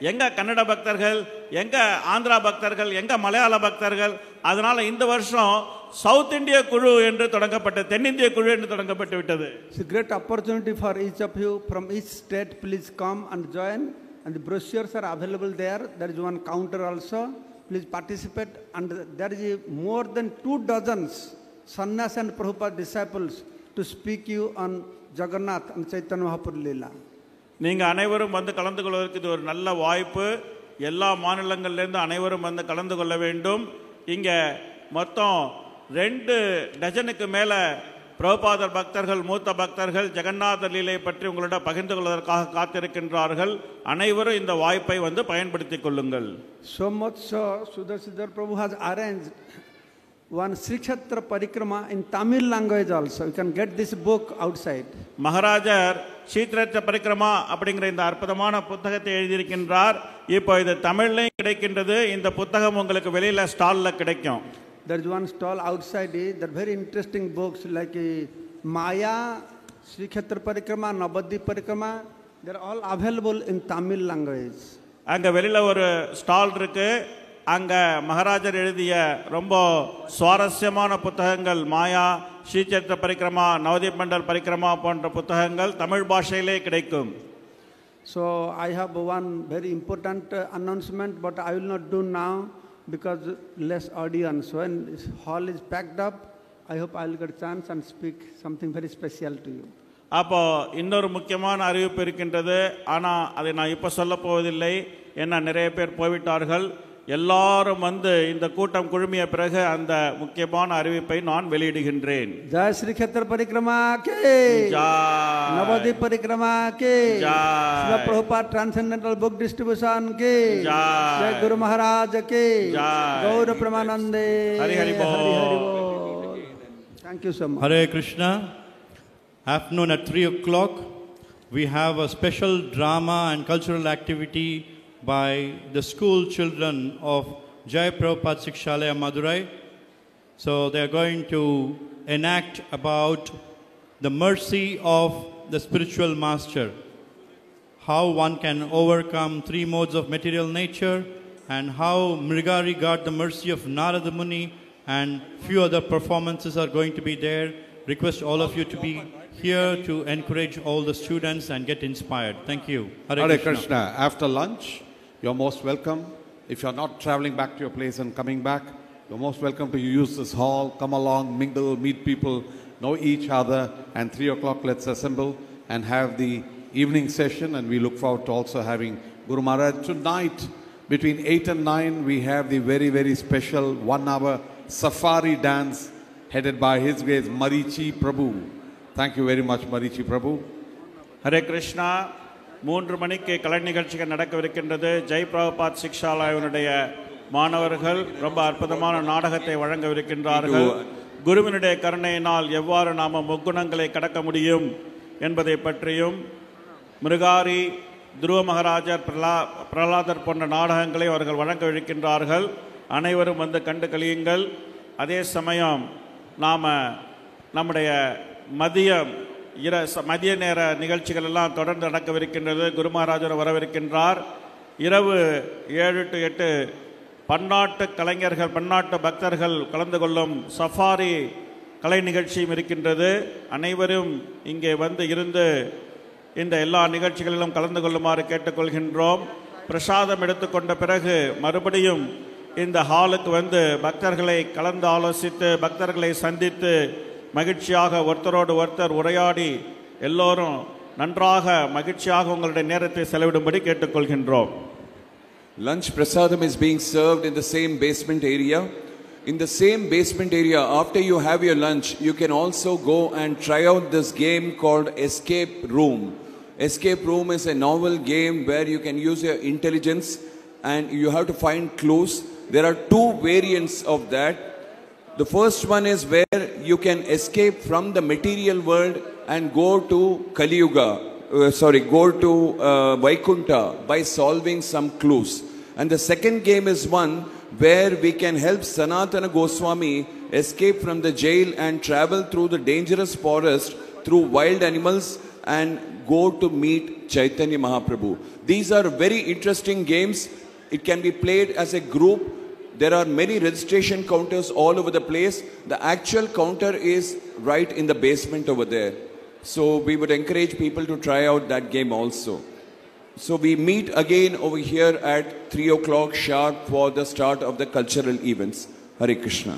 எங்க கன்னட பக்தர்கள், எங்க ஆந்திரா பக்தர்கள், எங்க மலையாள பக்தர்கள்? அதனால இந்த வருஷம் சவுத் இந்திய குழு என்று தொடங்கப்பட்ட, தென்னிந்திய குழு என்று தொடங்கப்பட்டு விட்டது. It's a great opportunity for each of you from each state. Please come and join, and the brochures are available there. There is one counter also. Please participate, and there is more than 2 dozens sannyas and Prabhupada disciples to speak you on Jagannath and Chaitanya Mahaprabhu Leela. நீங்க அனைவரும் வந்து கலந்து கொள்வதற்கு இது ஒரு நல்ல வாய்ப்பு. எல்லா மாநிலங்கள்லேருந்து அனைவரும் வந்து கலந்து கொள்ள வேண்டும். இங்க மொத்தம் 2 டஜனுக்கு மேல பிரபுபாதர் பக்தர்கள், மூத்த பக்தர்கள் ஜெகநாதர் லீலை பற்றி உங்களோட பகிர்ந்து கொள்வதற்காக காத்திருக்கின்றார்கள். அனைவரும் இந்த வாய்ப்பை வந்து பயன்படுத்திக் கொள்ளுங்கள். So much so, Sudhasridhar Prabhu has arranged one Sri Kshetra Parikrama in Tamil language also. You can get this book outside. மகாராஜர் ஸ்ரீக்ஷேத்திர parikrama அப்படிங்கிற இந்த அற்புதமான புத்தகத்தை எழுதியிருக்கின்றார். இப்போ இது தமிழ்லையும் கிடைக்கின்றது. இந்த புத்தகம் உங்களுக்கு வெளியில ஸ்டால்ல கிடைக்கும். There is one stall outside. There are very interesting books like Maya, Sri Kshetra Parikrama, Navadvip Parikrama. They are all available in Tamil language. அங்க வெளியில ஒரு ஸ்டால் இருக்கு. அங்க மகாராஜர் எழுதிய ரொம்ப சுவாரஸ்யமான புத்தகங்கள், மாயா, ஸ்ரீக்ஷேத்திர பரிக்கிரமா, நவதீப் மண்டல் பரிக்கிரமா போன்ற புத்தகங்கள் தமிழ் பாஷையிலே கிடைக்கும். So I have one very important announcement, but I will not do now because less audience. When this hall is packed up, I hope I will get a chance and speak something very special to you. அப்போ இன்னொரு முக்கியமான அறிவிப்பு இருக்கின்றது. ஆனா அதை நான் இப்ப சொல்ல போவதில்லை. ஏன்னா நிறைய பேர் போய்விட்டார்கள். எல்லாரும் வந்து இந்த கூட்டம் குழுமிய பிறகு அந்த முக்கியமான அறிவிப்பை நான் வெளியிடுகின்றேன். ஜெய் ஸ்ரீ க்ஷேத்திர பரிக்ரமா கே ஜெய், நவதீப் பரிக்ரமா கே ஜெய், Sri Prabhupad transcendental book distribution கே ஜெய், ஜெய் குரு மகாராஜ் கே ஜெய், கௌர பிரமானந்தே. ஹரி ஹரி போல். Thank you so much. Hare Krishna. Afternoon at 3 o'clock, we have a special drama and cultural activity by the school children of Jai Prabhupada Shikshalaya Madurai. So they are going to enact about the mercy of the spiritual master, how one can overcome 3 modes of material nature, and how Mrigari got the mercy of Narada Muni, and few other performances are going to be there. Request all of you to be here to encourage all the students and get inspired. Thank you. Hare Krishna. After lunch, you're most welcome. If you're not traveling back to your place and coming back, you're most welcome to use this hall. Come along, mingle, meet people, know each other. And 3 o'clock, let's assemble and have the evening session. And we look forward to also having Guru Maharaj. Tonight, between 8 and 9, we have the very, very special 1-hour safari dance headed by His Grace Marichi Prabhu. Thank you very much, Marichi Prabhu. Hare Krishna. 3 மணிக்கு கலை நிகழ்ச்சிகள் நடக்கவிருக்கின்றது. ஜெய் பிரபுபாத் சிக்ஷாலயனுடைய மாணவர்கள் ரொம்ப அற்புதமான நாடகத்தை வழங்கவிருக்கின்றார்கள். குருவினுடைய கருணையினால் எவ்வாறு நாம் முக்குணங்களை கடக்க முடியும் என்பதை பற்றியும், மிருகாரி, துருவ மகாராஜர், பிரகலாதர் போன்ற நாடகங்களை அவர்கள் வழங்கவிருக்கின்றார்கள். அனைவரும் வந்து கண்டு கழியுங்கள். அதே சமயம் நாம் நம்முடைய மதிய நேர நிகழ்ச்சிகள் எல்லாம் தொடர்ந்து நடக்கவிருக்கின்றது. குரு மகாராஜர் வரவிருக்கின்றார். இரவு 7 to 8 பன்னாட்டு கலைஞர்கள், பன்னாட்டு பக்தர்கள் கலந்து கொள்ளும் சஃபாரி கலை நிகழ்ச்சியும் இருக்கின்றது. அனைவரும் இங்கே வந்து இருந்து இந்த எல்லா நிகழ்ச்சிகளிலும் கலந்து கொள்ளுமாறு கேட்டுக்கொள்கின்றோம். பிரசாதம் எடுத்துக்கொண்ட பிறகு மறுபடியும் இந்த ஹாலுக்கு வந்து பக்தர்களை கலந்து ஆலோசித்து, பக்தர்களை சந்தித்து, மகிழ்ச்சியாக ஒருத்தரோடு ஒருத்தர் உரையாடி எல்லோரும் நன்றாக மகிழ்ச்சியாக உங்களுடைய நேரத்தை செலவிடும்படி கேட்டுக்கொள்கின்றோம். Lunch prasadam is being served in the same basement area. In the same basement area, after you have your lunch, you can also go and try out this game called Escape Room. Escape Room is a novel game where you can use your intelligence and you have to find clues. There are 2 variants of that. The first one is where you can escape from the material world and go to Kali Yuga. Go to Vaikunta by solving some clues. And the second game is one where we can help Sanatana Goswami escape from the jail and travel through the dangerous forest, through wild animals, and go to meet Chaitanya Mahaprabhu. These are very interesting games. It can be played as a group. There are many registration counters all over the place. The actual counter is right in the basement over there. So we would encourage people to try out that game also. So we meet again over here at 3 o'clock sharp for the start of the cultural events. Hare Krishna.